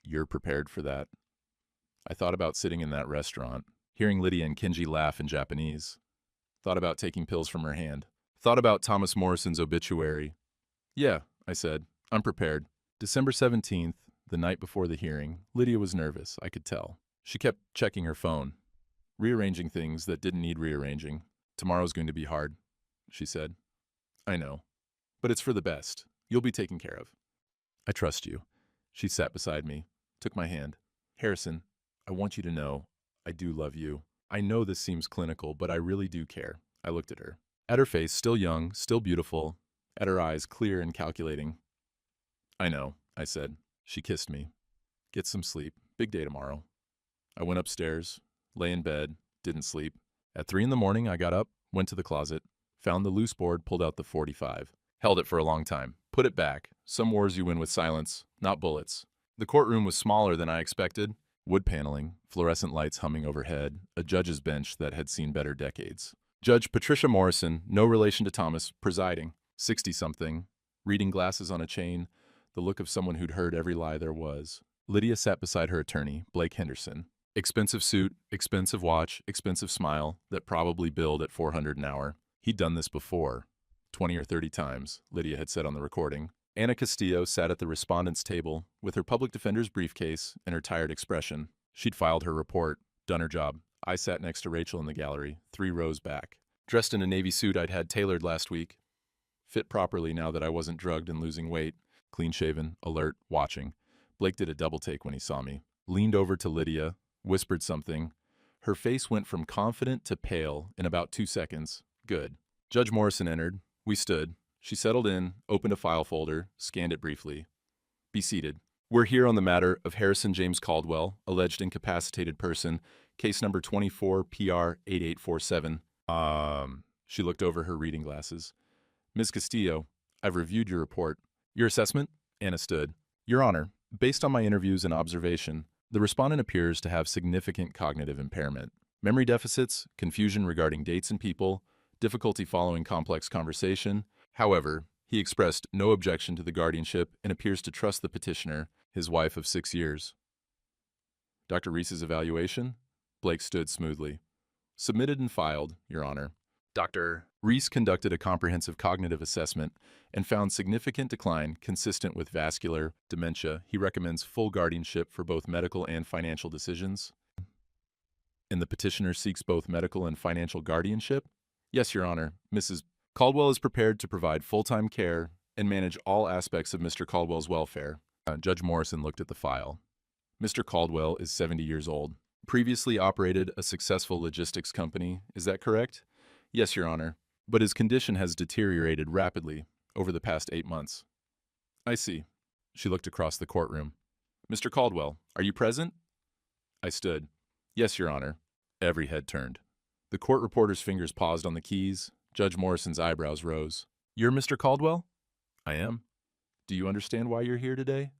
you're prepared for that. I thought about sitting in that restaurant, hearing Lydia and Kenji laugh in Japanese. Thought about taking pills from her hand. Thought about Thomas Morrison's obituary. Yeah, I said, I'm prepared. December 17th, the night before the hearing, Lydia was nervous, I could tell. She kept checking her phone, rearranging things that didn't need rearranging. Tomorrow's going to be hard, she said. I know, but it's for the best. You'll be taken care of. I trust you. She sat beside me, took my hand. Harrison, I want you to know, I do love you. I know this seems clinical, but I really do care. I looked at her. At her face, still young, still beautiful. At her eyes, clear and calculating. I know, I said. She kissed me. Get some sleep. Big day tomorrow. I went upstairs, lay in bed, didn't sleep. At 3 in the morning, I got up, went to the closet, found the loose board, pulled out the .45. Held it for a long time. Put it back. Some wars you win with silence, not bullets. The courtroom was smaller than I expected. Wood paneling, fluorescent lights humming overhead, a judge's bench that had seen better decades. Judge Patricia Morrison, no relation to Thomas, presiding. 60-something, reading glasses on a chain, the look of someone who'd heard every lie there was. Lydia sat beside her attorney, Blake Henderson. Expensive suit, expensive watch, expensive smile that probably billed at $400 an hour. He'd done this before. 20 or 30 times, Lydia had said on the recording. Anna Castillo sat at the respondent's table with her public defender's briefcase and her tired expression. She'd filed her report, done her job. I sat next to Rachel in the gallery, 3 rows back. Dressed in a navy suit I'd had tailored last week. Fit properly now that I wasn't drugged and losing weight. Clean-shaven, alert, watching. Blake did a double take when he saw me. Leaned over to Lydia, whispered something. Her face went from confident to pale in about 2 seconds. Good. Judge Morrison entered. We stood. She settled in, opened a file folder, scanned it briefly. Be seated. We're here on the matter of Harrison James Caldwell, alleged incapacitated person, case number 24 PR 8847. She looked over her reading glasses. Ms. Castillo, I've reviewed your report. Your assessment? Anna stood. Your Honor, based on my interviews and observation, the respondent appears to have significant cognitive impairment. Memory deficits, confusion regarding dates and people, difficulty following complex conversation. However, he expressed no objection to the guardianship and appears to trust the petitioner, his wife of 6 years. Dr. Reese's evaluation? Blake stood smoothly. Submitted and filed, Your Honor. Dr. Reese conducted a comprehensive cognitive assessment and found significant decline consistent with vascular dementia. He recommends full guardianship for both medical and financial decisions. And the petitioner seeks both medical and financial guardianship? Yes, Your Honor. Mrs. Caldwell is prepared to provide full-time care and manage all aspects of Mr. Caldwell's welfare. Judge Morrison looked at the file. Mr. Caldwell is 70 years old. Previously operated a successful logistics company, is that correct? Yes, Your Honor, but his condition has deteriorated rapidly over the past 8 months. I see. She looked across the courtroom. Mr. Caldwell, are you present? I stood. Yes, Your Honor. Every head turned. The court reporter's fingers paused on the keys. Judge Morrison's eyebrows rose. You're Mr. Caldwell? I am. Do you understand why you're here today?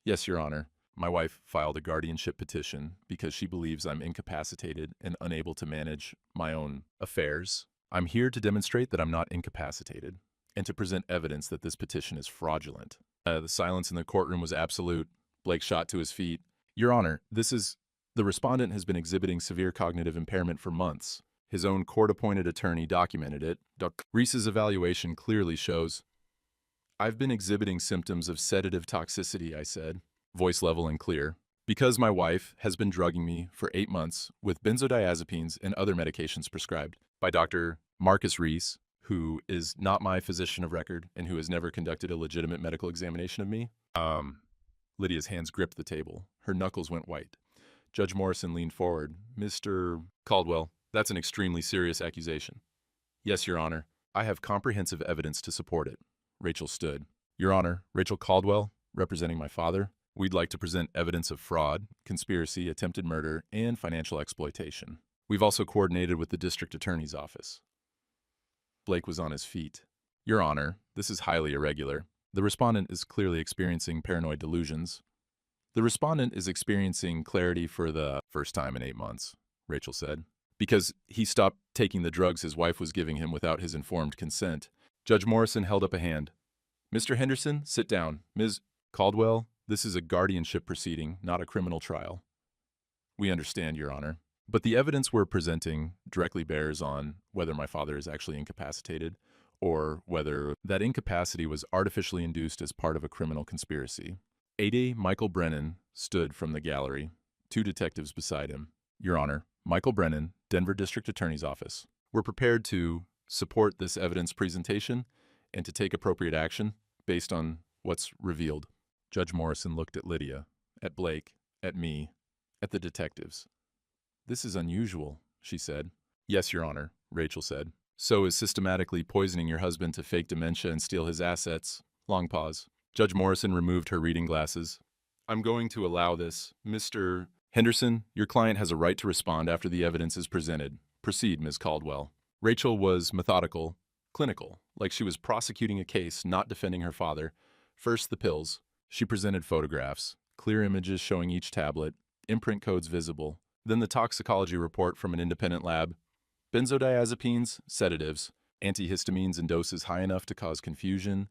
Yes, Your Honor. My wife filed a guardianship petition because she believes I'm incapacitated and unable to manage my own affairs. I'm here to demonstrate that I'm not incapacitated and to present evidence that this petition is fraudulent. The silence in the courtroom was absolute. Blake shot to his feet. Your Honor, the respondent has been exhibiting severe cognitive impairment for months. His own court-appointed attorney documented it. Dr. Reese's evaluation clearly shows. I've been exhibiting symptoms of sedative toxicity, I said, voice level and clear, because my wife has been drugging me for 8 months with benzodiazepines and other medications prescribed by Dr. Marcus Reese, who is not my physician of record and who has never conducted a legitimate medical examination of me. Lydia's hands gripped the table. Her knuckles went white. Judge Morrison leaned forward. Mr. Caldwell, that's an extremely serious accusation. Yes, Your Honor. I have comprehensive evidence to support it. Rachel stood. Your Honor, Rachel Caldwell, representing my father. We'd like to present evidence of fraud, conspiracy, attempted murder, and financial exploitation. We've also coordinated with the district attorney's office. Blake was on his feet. Your Honor, this is highly irregular. The respondent is clearly experiencing paranoid delusions. The respondent is experiencing clarity for the first time in 8 months, Rachel said. because he stopped taking the drugs his wife was giving him without his informed consent. Judge Morrison held up a hand. Mr. Henderson, sit down. Ms. Caldwell, this is a guardianship proceeding, not a criminal trial. We understand, Your Honor. But the evidence we're presenting directly bears on whether my father is actually incapacitated or whether that incapacity was artificially induced as part of a criminal conspiracy. A.D. Michael Brennan stood from the gallery, 2 detectives beside him. Your Honor, Michael Brennan, Denver District Attorney's Office. We're prepared to support this evidence presentation and to take appropriate action based on what's revealed. Judge Morrison looked at Lydia, at Blake, at me, at the detectives. This is unusual, she said. Yes, Your Honor, Rachel said. So is systematically poisoning your husband to fake dementia and steal his assets. Long pause. Judge Morrison removed her reading glasses. I'm going to allow this. Mr. Henderson, your client has a right to respond after the evidence is presented. Proceed, Ms. Caldwell. Rachel was methodical, clinical, like she was prosecuting a case, not defending her father. First, the pills. She presented photographs, clear images showing each tablet, imprint codes visible. Then the toxicology report from an independent lab. Benzodiazepines, sedatives, antihistamines in doses high enough to cause confusion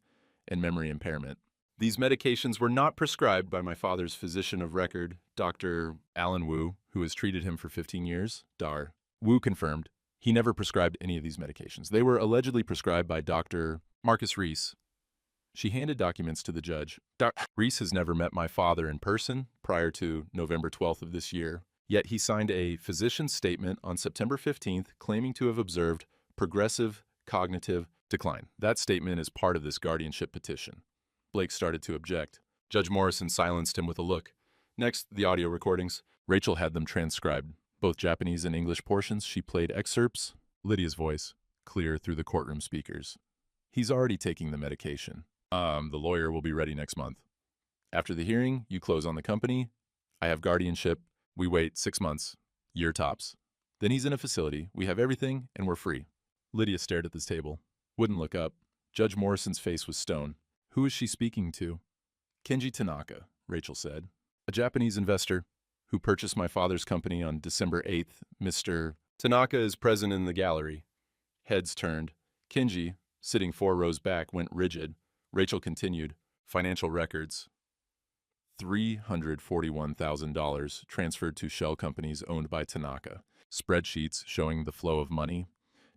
and memory impairment. These medications were not prescribed by my father's physician of record, Dr. Alan Wu, who has treated him for 15 years. Dar. Wu confirmed he never prescribed any of these medications. They were allegedly prescribed by Dr. Marcus Reese. She handed documents to the judge. Dr. Reese has never met my father in person prior to November 12th of this year. Yet he signed a physician's statement on September 15th claiming to have observed progressive cognitive decline. That statement is part of this guardianship petition. Blake started to object. Judge Morrison silenced him with a look. Next, the audio recordings. Rachel had them transcribed. Both Japanese and English portions, she played excerpts. Lydia's voice, clear through the courtroom speakers. He's already taking the medication. The lawyer will be ready next month. After the hearing, you close on the company. I have guardianship. We wait 6 months, year tops. Then he's in a facility, we have everything, and we're free. Lydia stared at this table, wouldn't look up. Judge Morrison's face was stone. Who is she speaking to? Kenji Tanaka, Rachel said. A Japanese investor who purchased my father's company on December 8th. Mr. Tanaka is present in the gallery. Heads turned. Kenji, sitting 4 rows back, went rigid. Rachel continued. Financial records. $341,000 transferred to shell companies owned by Tanaka. Spreadsheets showing the flow of money.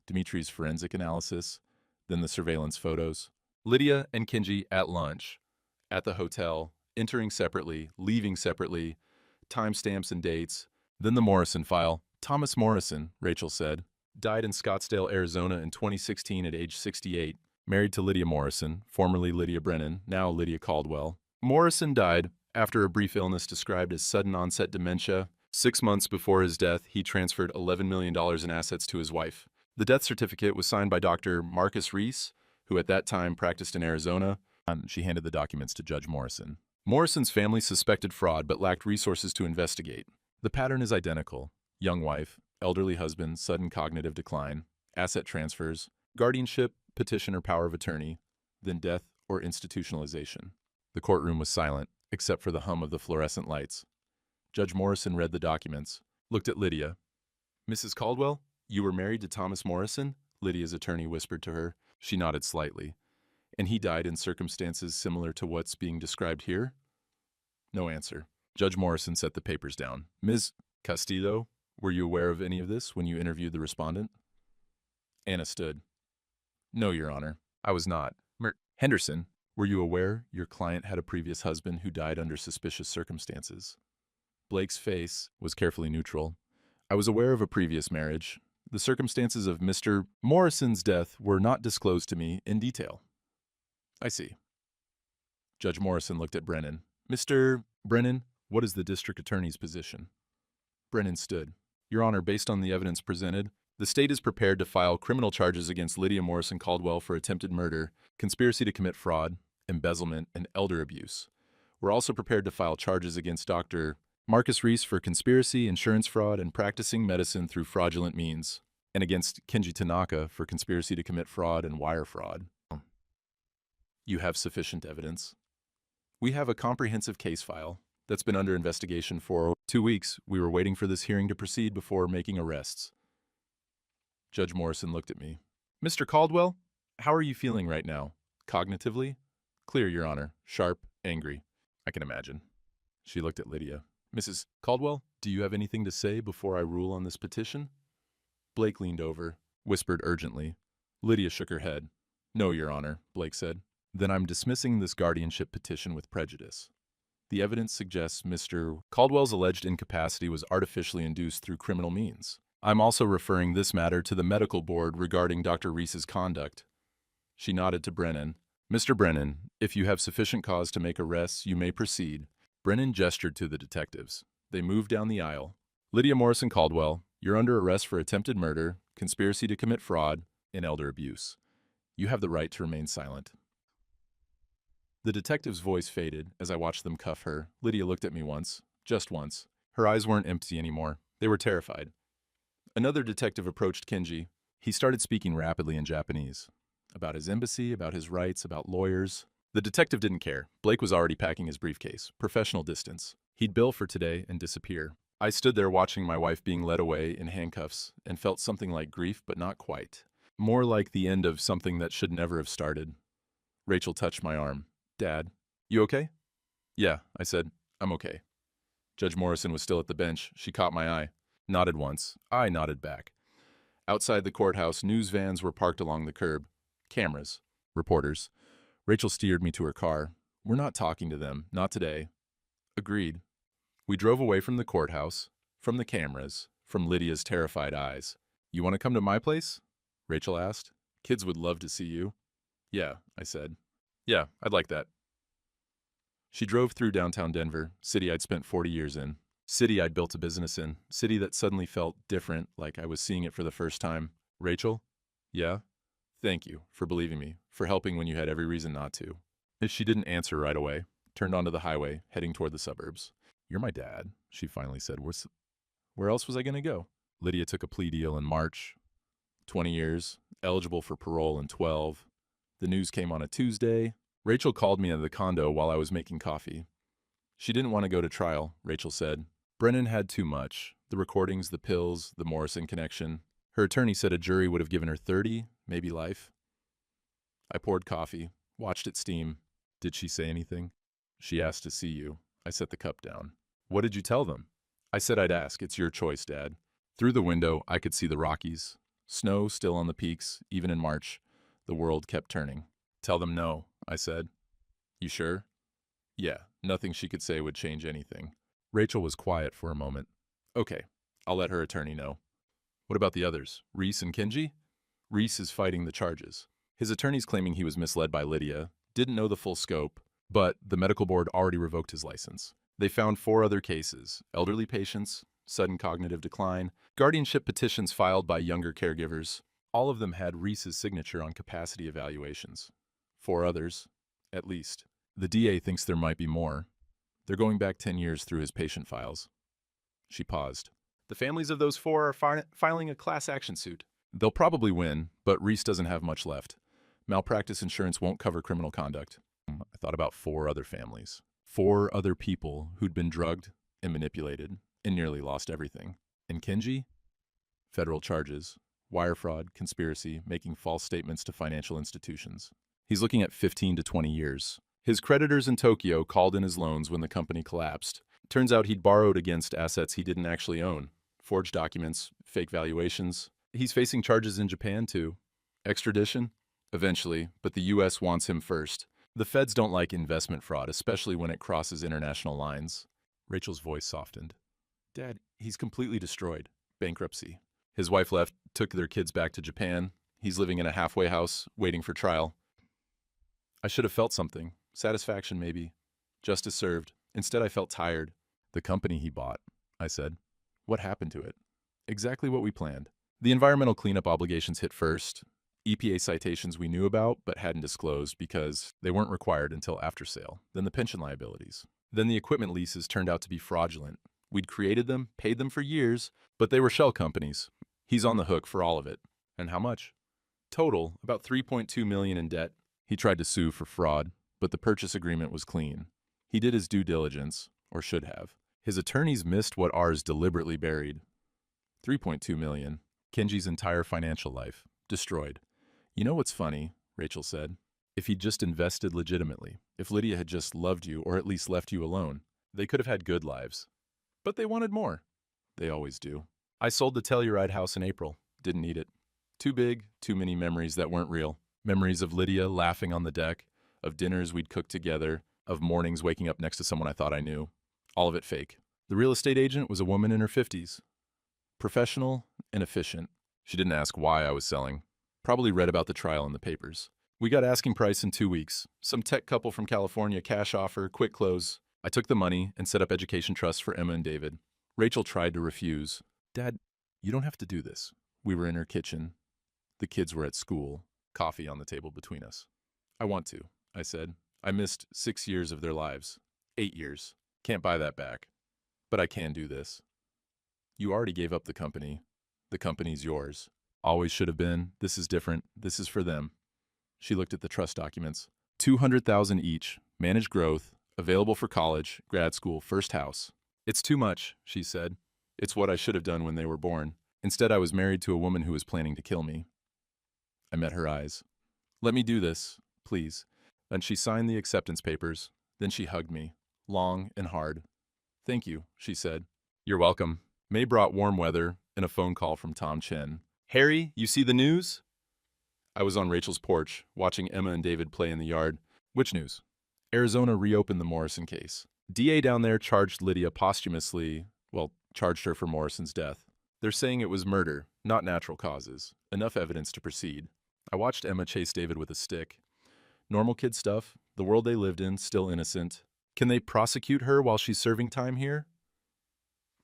Dimitri's forensic analysis. Then the surveillance photos. Lydia and Kenji at lunch. At the hotel. Entering separately. Leaving separately. Timestamps and dates. Then the Morrison file. Thomas Morrison, Rachel said. Died in Scottsdale, Arizona in 2016 at age 68. Married to Lydia Morrison, formerly Lydia Brennan, now Lydia Caldwell. Morrison died after a brief illness described as sudden onset dementia. 6 months before his death, he transferred $11 million in assets to his wife. The death certificate was signed by Dr. Marcus Reese, who at that time practiced in Arizona. She handed the documents to Judge Morrison. Morrison's family suspected fraud but lacked resources to investigate. The pattern is identical. Young wife, elderly husband, sudden cognitive decline, asset transfers, guardianship, petition or power of attorney, then death or institutionalization. The courtroom was silent, except for the hum of the fluorescent lights. Judge Morrison read the documents, looked at Lydia. Mrs. Caldwell, you were married to Thomas Morrison? Lydia's attorney whispered to her. She nodded slightly. And he died in circumstances similar to what's being described here? No answer. Judge Morrison set the papers down. Ms. Castillo, were you aware of any of this when you interviewed the respondent? Anna stood. No, Your Honor, I was not. Henderson, were you aware your client had a previous husband who died under suspicious circumstances? Blake's face was carefully neutral. I was aware of a previous marriage. The circumstances of Mr. Morrison's death were not disclosed to me in detail. I see. Judge Morrison looked at Brennan. Mr. Brennan, what is the district attorney's position? Brennan stood. Your Honor, based on the evidence presented, the state is prepared to file criminal charges against Lydia Morrison Caldwell for attempted murder, conspiracy to commit fraud, embezzlement, and elder abuse. We're also prepared to file charges against Dr. Marcus Reese for conspiracy, insurance fraud, and practicing medicine through fraudulent means, and against Kenji Tanaka for conspiracy to commit fraud and wire fraud. You have sufficient evidence. We have a comprehensive case file that's been under investigation for 2 weeks. We were waiting for this hearing to proceed before making arrests. Judge Morrison looked at me. Mr. Caldwell, how are you feeling right now? Cognitively? Clear, Your Honor. Sharp, angry. I can imagine. She looked at Lydia. Mrs. Caldwell, do you have anything to say before I rule on this petition? Blake leaned over, whispered urgently. Lydia shook her head. No, Your Honor, Blake said. Then I'm dismissing this guardianship petition with prejudice. The evidence suggests Mr. Caldwell's alleged incapacity was artificially induced through criminal means. I'm also referring this matter to the medical board regarding Dr. Reese's conduct. She nodded to Brennan. Mr. Brennan, if you have sufficient cause to make arrests, you may proceed. Brennan gestured to the detectives. They moved down the aisle. Lydia Morrison Caldwell, you're under arrest for attempted murder, conspiracy to commit fraud, and elder abuse. You have the right to remain silent. The detective's voice faded as I watched them cuff her. Lydia looked at me once, just once. Her eyes weren't empty anymore. They were terrified. Another detective approached Kenji. He started speaking rapidly in Japanese. About his embassy, about his rights, about lawyers. The detective didn't care. Blake was already packing his briefcase. Professional distance. He'd bill for today and disappear. I stood there watching my wife being led away in handcuffs and felt something like grief, but not quite. More like the end of something that should never have started. Rachel touched my arm. Dad, you okay? Yeah, I said. I'm okay. Judge Morrison was still at the bench. She caught my eye. Nodded once. I nodded back. Outside the courthouse, news vans were parked along the curb. Cameras. Reporters. Rachel steered me to her car. We're not talking to them. Not today. Agreed. We drove away from the courthouse, from the cameras, from Lydia's terrified eyes. You want to come to my place? Rachel asked. Kids would love to see you. Yeah, I said. Yeah, I'd like that. She drove through downtown Denver, city I'd spent 40 years in, city I'd built a business in, city that suddenly felt different, like I was seeing it for the first time. Rachel? Yeah? Thank you for believing me, for helping when you had every reason not to. She didn't answer right away, turned onto the highway, heading toward the suburbs. You're my dad, she finally said. Where else was I going to go? Lydia took a plea deal in March. 20 years, eligible for parole in 12. The news came on a Tuesday. Rachel called me at the condo while I was making coffee. She didn't want to go to trial, Rachel said. Brennan had too much. The recordings, the pills, the Morrison connection. Her attorney said a jury would have given her 30, maybe life. I poured coffee, watched it steam. Did she say anything? She asked to see you. I set the cup down. What did you tell them? I said I'd ask. It's your choice, Dad. Through the window, I could see the Rockies. Snow still on the peaks, even in March. The world kept turning. Tell them no, I said. You sure? Yeah, nothing she could say would change anything. Rachel was quiet for a moment. Okay, I'll let her attorney know. What about the others? Reese and Kenji? Reese is fighting the charges. His attorney's claiming he was misled by Lydia, didn't know the full scope, but the medical board already revoked his license. They found 4 other cases: elderly patients, sudden cognitive decline, guardianship petitions filed by younger caregivers. All of them had Reese's signature on capacity evaluations. 4 others, at least. The DA thinks there might be more. They're going back 10 years through his patient files. She paused. The families of those 4 are filing a class action suit. They'll probably win, but Reese doesn't have much left. Malpractice insurance won't cover criminal conduct. I thought about 4 other families. 4 other people who'd been drugged and manipulated and nearly lost everything. And Kenji? Federal charges. Wire fraud, conspiracy, making false statements to financial institutions. He's looking at 15 to 20 years. His creditors in Tokyo called in his loans when the company collapsed. Turns out he'd borrowed against assets he didn't actually own. Forged documents, fake valuations. He's facing charges in Japan, too. Extradition? Eventually, but the U.S. wants him first. The feds don't like investment fraud, especially when it crosses international lines. Rachel's voice softened. Dad, he's completely destroyed. Bankruptcy. His wife left, took their kids back to Japan. He's living in a halfway house, waiting for trial. I should have felt something. Satisfaction, maybe. Justice served. Instead, I felt tired. The company he bought, I said. What happened to it? Exactly what we planned. The environmental cleanup obligations hit first. EPA citations we knew about but hadn't disclosed because they weren't required until after sale. Then the pension liabilities. Then the equipment leases turned out to be fraudulent. We'd created them, paid them for years, but they were shell companies. He's on the hook for all of it. And how much? Total, about $3.2 million in debt. He tried to sue for fraud, but the purchase agreement was clean. He did his due diligence, or should have. His attorneys missed what ours deliberately buried. $3.2 million. Kenji's entire financial life. Destroyed. You know what's funny? Rachel said. If he'd just invested legitimately, if Lydia had just loved you or at least left you alone, they could have had good lives. But they wanted more. They always do. I sold the Telluride house in April. Didn't need it. Too big, too many memories that weren't real. Memories of Lydia laughing on the deck, of dinners we'd cooked together, of mornings waking up next to someone I thought I knew. All of it fake. The real estate agent was a woman in her 50s. Professional and efficient. She didn't ask why I was selling. Probably read about the trial in the papers. We got asking price in 2 weeks. Some tech couple from California, cash offer, quick close. I took the money and set up education trusts for Emma and David. Rachel tried to refuse. Dad, you don't have to do this. We were in her kitchen. The kids were at school. Coffee on the table between us. I want to, I said. I missed 6 years of their lives. 8 years. Can't buy that back. But I can do this. You already gave up the company. The company's yours. Always should have been. This is different. This is for them. She looked at the trust documents. $200,000 each. Managed growth. Available for college, grad school, first house. It's too much, she said. It's what I should have done when they were born. Instead, I was married to a woman who was planning to kill me. I met her eyes. Let me do this, please. And she signed the acceptance papers. Then she hugged me, long and hard. Thank you, she said. You're welcome. May brought warm weather and a phone call from Tom Chen. Harry, you see the news? I was on Rachel's porch, watching Emma and David play in the yard. Which news? Arizona reopened the Morrison case. DA down there charged Lydia posthumously, charged her for Morrison's death. They're saying it was murder, not natural causes. Enough evidence to proceed. I watched Emma chase David with a stick. Normal kid stuff, the world they lived in, still innocent. Can they prosecute her while she's serving time here?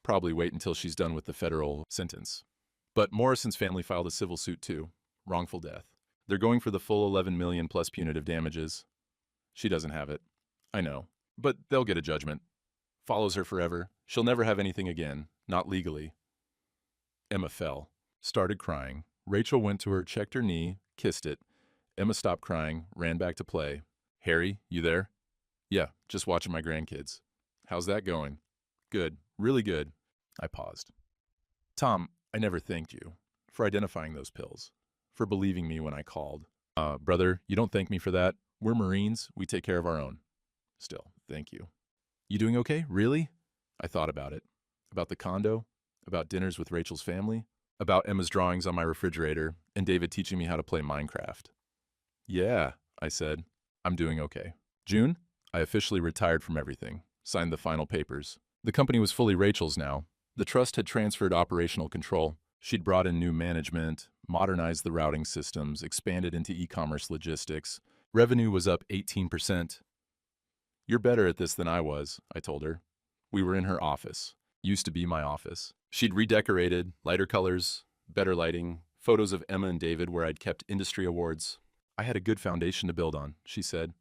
Probably wait until she's done with the federal sentence. But Morrison's family filed a civil suit too. Wrongful death. They're going for the full $11 million plus punitive damages. She doesn't have it. I know. But they'll get a judgment. Follows her forever. She'll never have anything again. Not legally. Emma fell. Started crying. Rachel went to her, checked her knee, kissed it. Emma stopped crying, ran back to play. Harry, you there? Yeah, just watching my grandkids. How's that going? Good. Really good. I paused. Tom, I never thanked you for identifying those pills, for believing me when I called. Brother, you don't thank me for that. We're Marines. We take care of our own. Still, thank you. You doing okay? Really? I thought about it. About the condo, about dinners with Rachel's family, about Emma's drawings on my refrigerator, and David teaching me how to play Minecraft. Yeah, I said. I'm doing okay. June, I officially retired from everything, signed the final papers. The company was fully Rachel's now. The trust had transferred operational control. She'd brought in new management, modernized the routing systems, expanded into e-commerce logistics. Revenue was up 18%. You're better at this than I was, I told her. We were in her office. Used to be my office. She'd redecorated, lighter colors, better lighting, photos of Emma and David where I'd kept industry awards. I had a good foundation to build on, she said.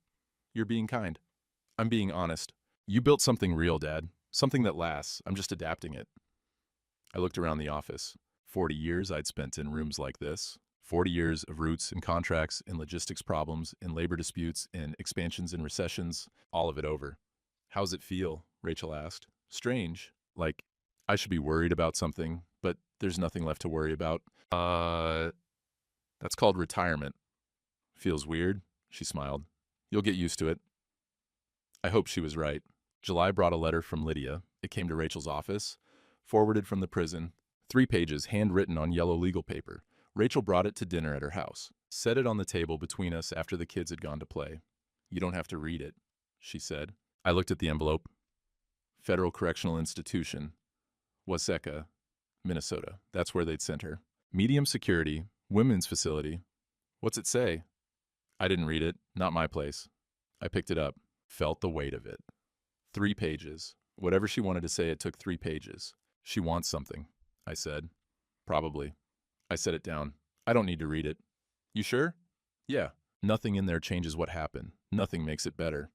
You're being kind. I'm being honest. You built something real, Dad. Something that lasts. I'm just adapting it. I looked around the office. 40 years I'd spent in rooms like this. 40 years of roots and contracts and logistics problems and labor disputes and expansions and recessions, all of it over. How's it feel? Rachel asked. Strange. Like, I should be worried about something, but there's nothing left to worry about. That's called retirement. Feels weird, she smiled. You'll get used to it. I hoped she was right. July brought a letter from Lydia. It came to Rachel's office, forwarded from the prison. 3 pages, handwritten on yellow legal paper. Rachel brought it to dinner at her house, set it on the table between us after the kids had gone to play. You don't have to read it, she said. I looked at the envelope. Federal Correctional Institution, Waseca, Minnesota. That's where they'd sent her. Medium security, women's facility. What's it say? I didn't read it. Not my place. I picked it up, felt the weight of it. 3 pages. Whatever she wanted to say, it took 3 pages. She wants something, I said. Probably. I set it down. I don't need to read it. You sure? Yeah. Nothing in there changes what happened. Nothing makes it better.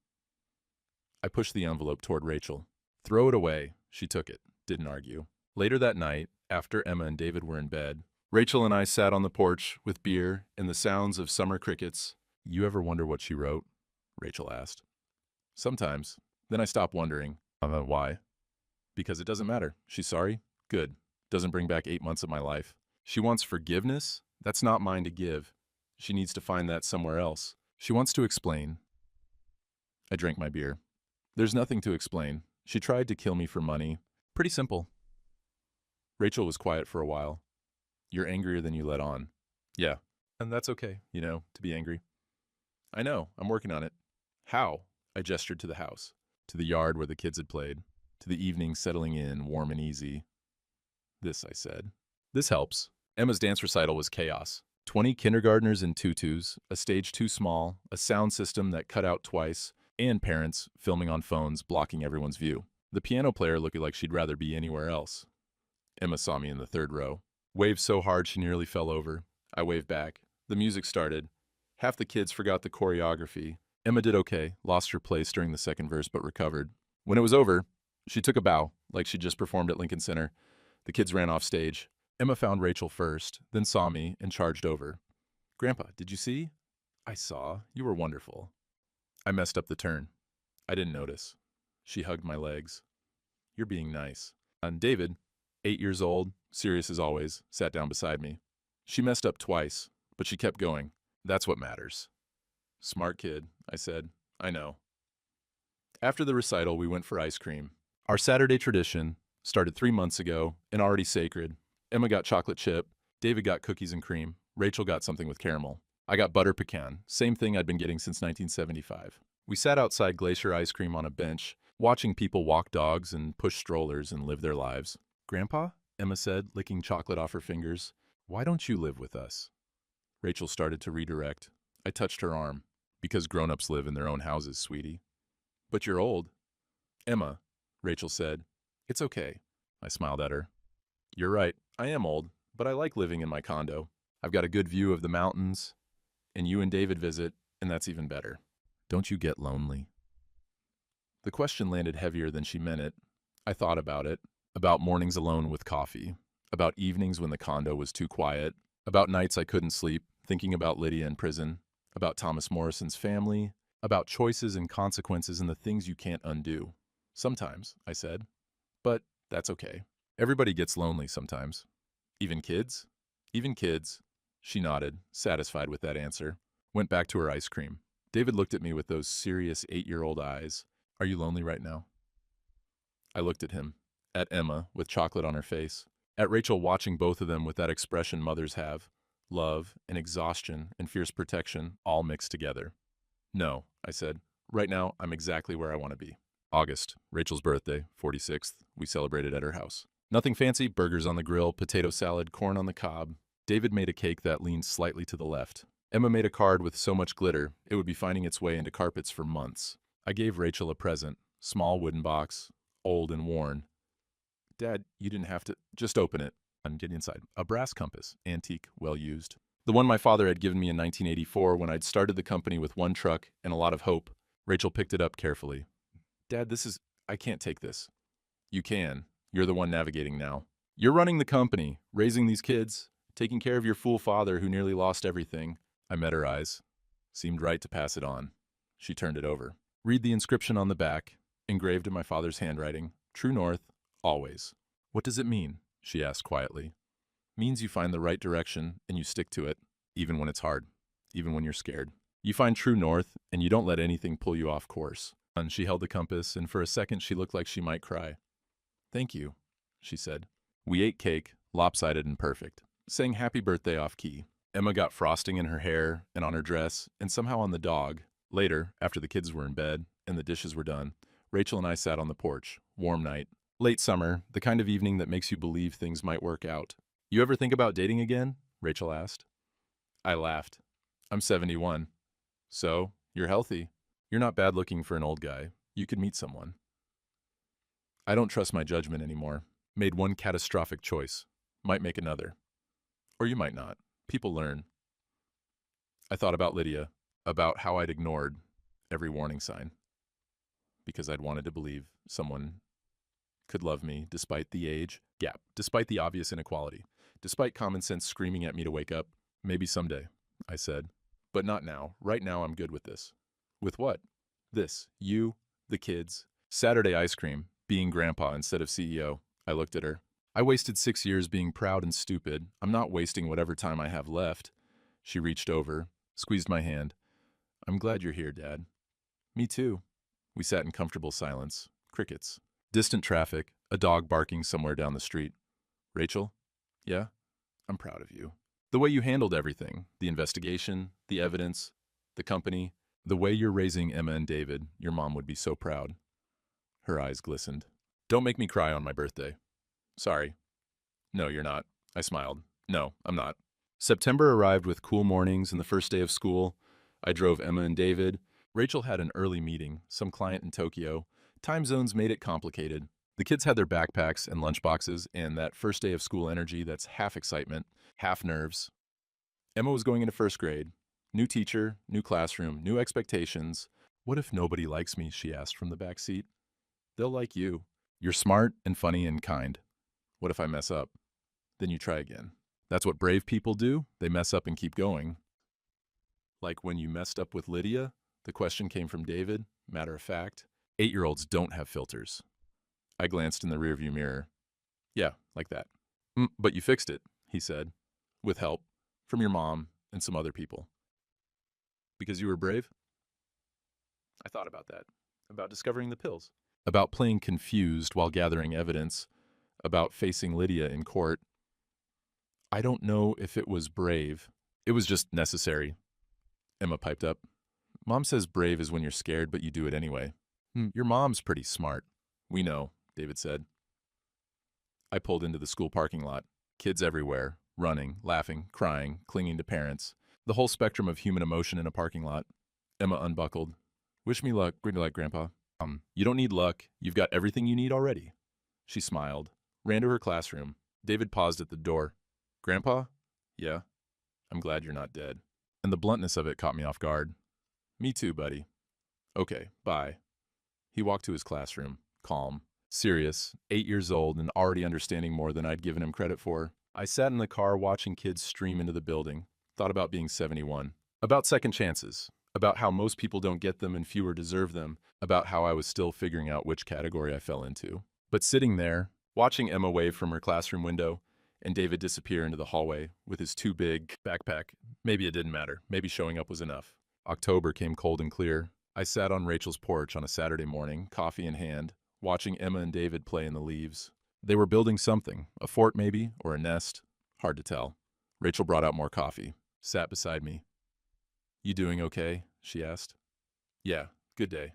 I pushed the envelope toward Rachel. Throw it away. She took it. Didn't argue. Later that night, after Emma and David were in bed, Rachel and I sat on the porch with beer and the sounds of summer crickets. You ever wonder what she wrote? Rachel asked. Sometimes. Then I stopped wondering. Why? Because it doesn't matter. She's sorry? Good. Doesn't bring back 8 months of my life. She wants forgiveness? That's not mine to give. She needs to find that somewhere else. She wants to explain. I drank my beer. There's nothing to explain. She tried to kill me for money. Pretty simple. Rachel was quiet for a while. You're angrier than you let on. Yeah, and that's okay, to be angry. I know, I'm working on it. How? I gestured to the house, to the yard where the kids had played, to the evening settling in, warm and easy. This, I said. This helps. Emma's dance recital was chaos. 20 kindergartners in tutus, a stage too small, a sound system that cut out twice, and parents filming on phones blocking everyone's view. The piano player looked like she'd rather be anywhere else. Emma saw me in the third row. Waved so hard she nearly fell over. I waved back. The music started. Half the kids forgot the choreography. Emma did okay, lost her place during the second verse but recovered. When it was over, she took a bow, like she'd just performed at Lincoln Center. The kids ran off stage. Emma found Rachel first, then saw me and charged over. Grandpa, did you see? I saw. You were wonderful. I messed up the turn. I didn't notice. She hugged my legs. You're being nice. And David, 8 years old, serious as always, sat down beside me. She messed up twice, but she kept going. That's what matters. Smart kid, I said. I know. After the recital, we went for ice cream. Our Saturday tradition started 3 months ago and already sacred. Emma got chocolate chip. David got cookies and cream. Rachel got something with caramel. I got butter pecan, same thing I'd been getting since 1975. We sat outside Glacier Ice Cream on a bench, watching people walk dogs and push strollers and live their lives. Grandpa? Emma said, licking chocolate off her fingers. Why don't you live with us? Rachel started to redirect. I touched her arm. Because grown-ups live in their own houses, sweetie. But you're old. Emma, Rachel said. It's okay. I smiled at her. You're right, I am old, but I like living in my condo. I've got a good view of the mountains, and you and David visit, and that's even better. Don't you get lonely? The question landed heavier than she meant it. I thought about it, about mornings alone with coffee, about evenings when the condo was too quiet, about nights I couldn't sleep, thinking about Lydia in prison, about Thomas Morrison's family, about choices and consequences and the things you can't undo. Sometimes, I said. But that's okay. Everybody gets lonely sometimes. Even kids? Even kids. She nodded, satisfied with that answer. Went back to her ice cream. David looked at me with those serious 8-year-old eyes. Are you lonely right now? I looked at him, at Emma with chocolate on her face, at Rachel watching both of them with that expression mothers have. Love and exhaustion and fierce protection all mixed together. No, I said. Right now, I'm exactly where I want to be. August, Rachel's birthday, 46th. We celebrated at her house. Nothing fancy, burgers on the grill, potato salad, corn on the cob. David made a cake that leaned slightly to the left. Emma made a card with so much glitter, it would be finding its way into carpets for months. I gave Rachel a present, small wooden box, old and worn. Dad, you didn't have to. Just open it. I'm getting inside. A brass compass, antique, well used. The one my father had given me in 1984 when I'd started the company with one truck and a lot of hope. Rachel picked it up carefully. Dad, I can't take this. You can. You're the one navigating now. You're running the company, raising these kids, taking care of your fool father who nearly lost everything. I met her eyes. Seemed right to pass it on. She turned it over. Read the inscription on the back, engraved in my father's handwriting. True north, always. What does it mean? She asked quietly. Means you find the right direction and you stick to it, even when it's hard, even when you're scared. You find true north and you don't let anything pull you off course. And she held the compass, and for a second she looked like she might cry. Thank you, she said. We ate cake, lopsided and perfect, sang happy birthday off key. Emma got frosting in her hair and on her dress and somehow on the dog. Later, after the kids were in bed and the dishes were done, Rachel and I sat on the porch. Warm night. Late summer, the kind of evening that makes you believe things might work out. You ever think about dating again? Rachel asked. I laughed. I'm 71. So, you're healthy. You're not bad looking for an old guy. You could meet someone. I don't trust my judgment anymore. Made one catastrophic choice. Might make another. Or you might not. People learn. I thought about Lydia, about how I'd ignored every warning sign. Because I'd wanted to believe someone could love me despite the age gap, despite the obvious inequality, despite common sense screaming at me to wake up. Maybe someday, I said. But not now. Right now I'm good with this. With what? This. You, the kids, Saturday ice cream, being grandpa instead of CEO. I looked at her. I wasted 6 years being proud and stupid. I'm not wasting whatever time I have left. She reached over, squeezed my hand. I'm glad you're here, Dad. Me too. We sat in comfortable silence. Crickets. Distant traffic, a dog barking somewhere down the street. Rachel? Yeah? I'm proud of you. The way you handled everything, the investigation, the evidence, the company, the way you're raising Emma and David, your mom would be so proud. Her eyes glistened. Don't make me cry on my birthday. Sorry. No, you're not. I smiled. No, I'm not. September arrived with cool mornings and the first day of school. I drove Emma and David. Rachel had an early meeting, some client in Tokyo. Time zones made it complicated. The kids had their backpacks and lunchboxes, and that first day of school energy that's half excitement, half nerves. Emma was going into first grade. New teacher, new classroom, new expectations. What if nobody likes me, she asked from the back seat. They'll like you. You're smart and funny and kind. What if I mess up? Then you try again. That's what brave people do. They mess up and keep going. Like when you messed up with Lydia? The question came from David, matter of fact. 8-year-olds don't have filters. I glanced in the rearview mirror. Yeah, like that. But you fixed it, he said, with help from your mom and some other people. Because you were brave? I thought about that, about discovering the pills, about playing confused while gathering evidence, about facing Lydia in court. I don't know if it was brave. It was just necessary. Emma piped up. Mom says brave is when you're scared, but you do it anyway. Your mom's pretty smart. We know, David said. I pulled into the school parking lot. Kids everywhere, running, laughing, crying, clinging to parents. The whole spectrum of human emotion in a parking lot. Emma unbuckled. Wish me luck. Good luck, Grandpa. You don't need luck. You've got everything you need already. She smiled, ran to her classroom. David paused at the door. Grandpa? Yeah? I'm glad you're not dead. And the bluntness of it caught me off guard. Me too, buddy. Okay, bye. He walked to his classroom, calm, serious, 8 years old and already understanding more than I'd given him credit for. I sat in the car watching kids stream into the building, thought about being 71, about second chances, about how most people don't get them and fewer deserve them, about how I was still figuring out which category I fell into. But sitting there, watching Emma wave from her classroom window, and David disappear into the hallway with his too big backpack, maybe it didn't matter. Maybe showing up was enough. October came cold and clear. I sat on Rachel's porch on a Saturday morning, coffee in hand, watching Emma and David play in the leaves. They were building something, a fort maybe, or a nest. Hard to tell. Rachel brought out more coffee, sat beside me. You doing okay? She asked. Yeah, good day.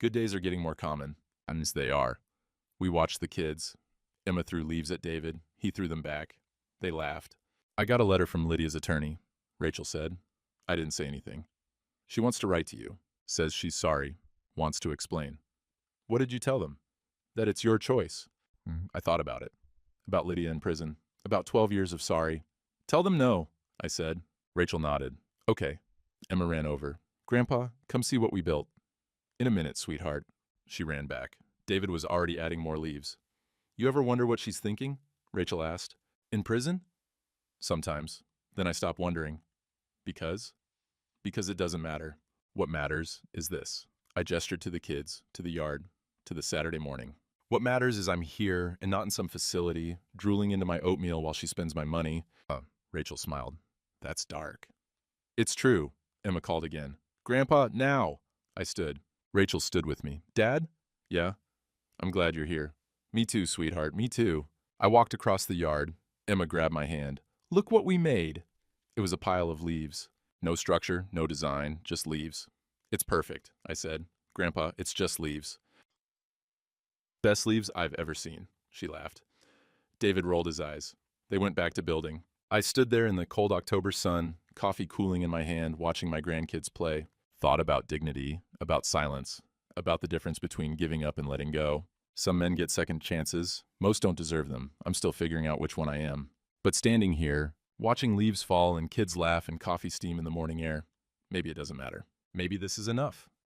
Good days are getting more common, as they are. We watched the kids. Emma threw leaves at David. He threw them back. They laughed. I got a letter from Lydia's attorney, Rachel said. I didn't say anything. She wants to write to you. Says she's sorry. Wants to explain. What did you tell them? That it's your choice. I thought about it. About Lydia in prison. About 12 years of sorry. Tell them no, I said. Rachel nodded. Okay. Emma ran over. Grandpa, come see what we built. In a minute, sweetheart. She ran back. David was already adding more leaves. You ever wonder what she's thinking? Rachel asked. In prison? Sometimes. Then I stopped wondering. Because? Because it doesn't matter. What matters is this. I gestured to the kids, to the yard, to the Saturday morning. What matters is I'm here and not in some facility, drooling into my oatmeal while she spends my money. Rachel smiled. That's dark. It's true, Emma called again. Grandpa, now! I stood. Rachel stood with me. Dad? Yeah? I'm glad you're here. Me too, sweetheart, me too. I walked across the yard. Emma grabbed my hand. Look what we made. It was a pile of leaves. No structure, no design, just leaves. It's perfect, I said. Grandpa, it's just leaves. Best leaves I've ever seen, she laughed. David rolled his eyes. They went back to building. I stood there in the cold October sun, coffee cooling in my hand, watching my grandkids play. Thought about dignity, about silence, about the difference between giving up and letting go. Some men get second chances. Most don't deserve them. I'm still figuring out which one I am. But standing here, watching leaves fall and kids laugh and coffee steam in the morning air, maybe it doesn't matter. Maybe this is enough.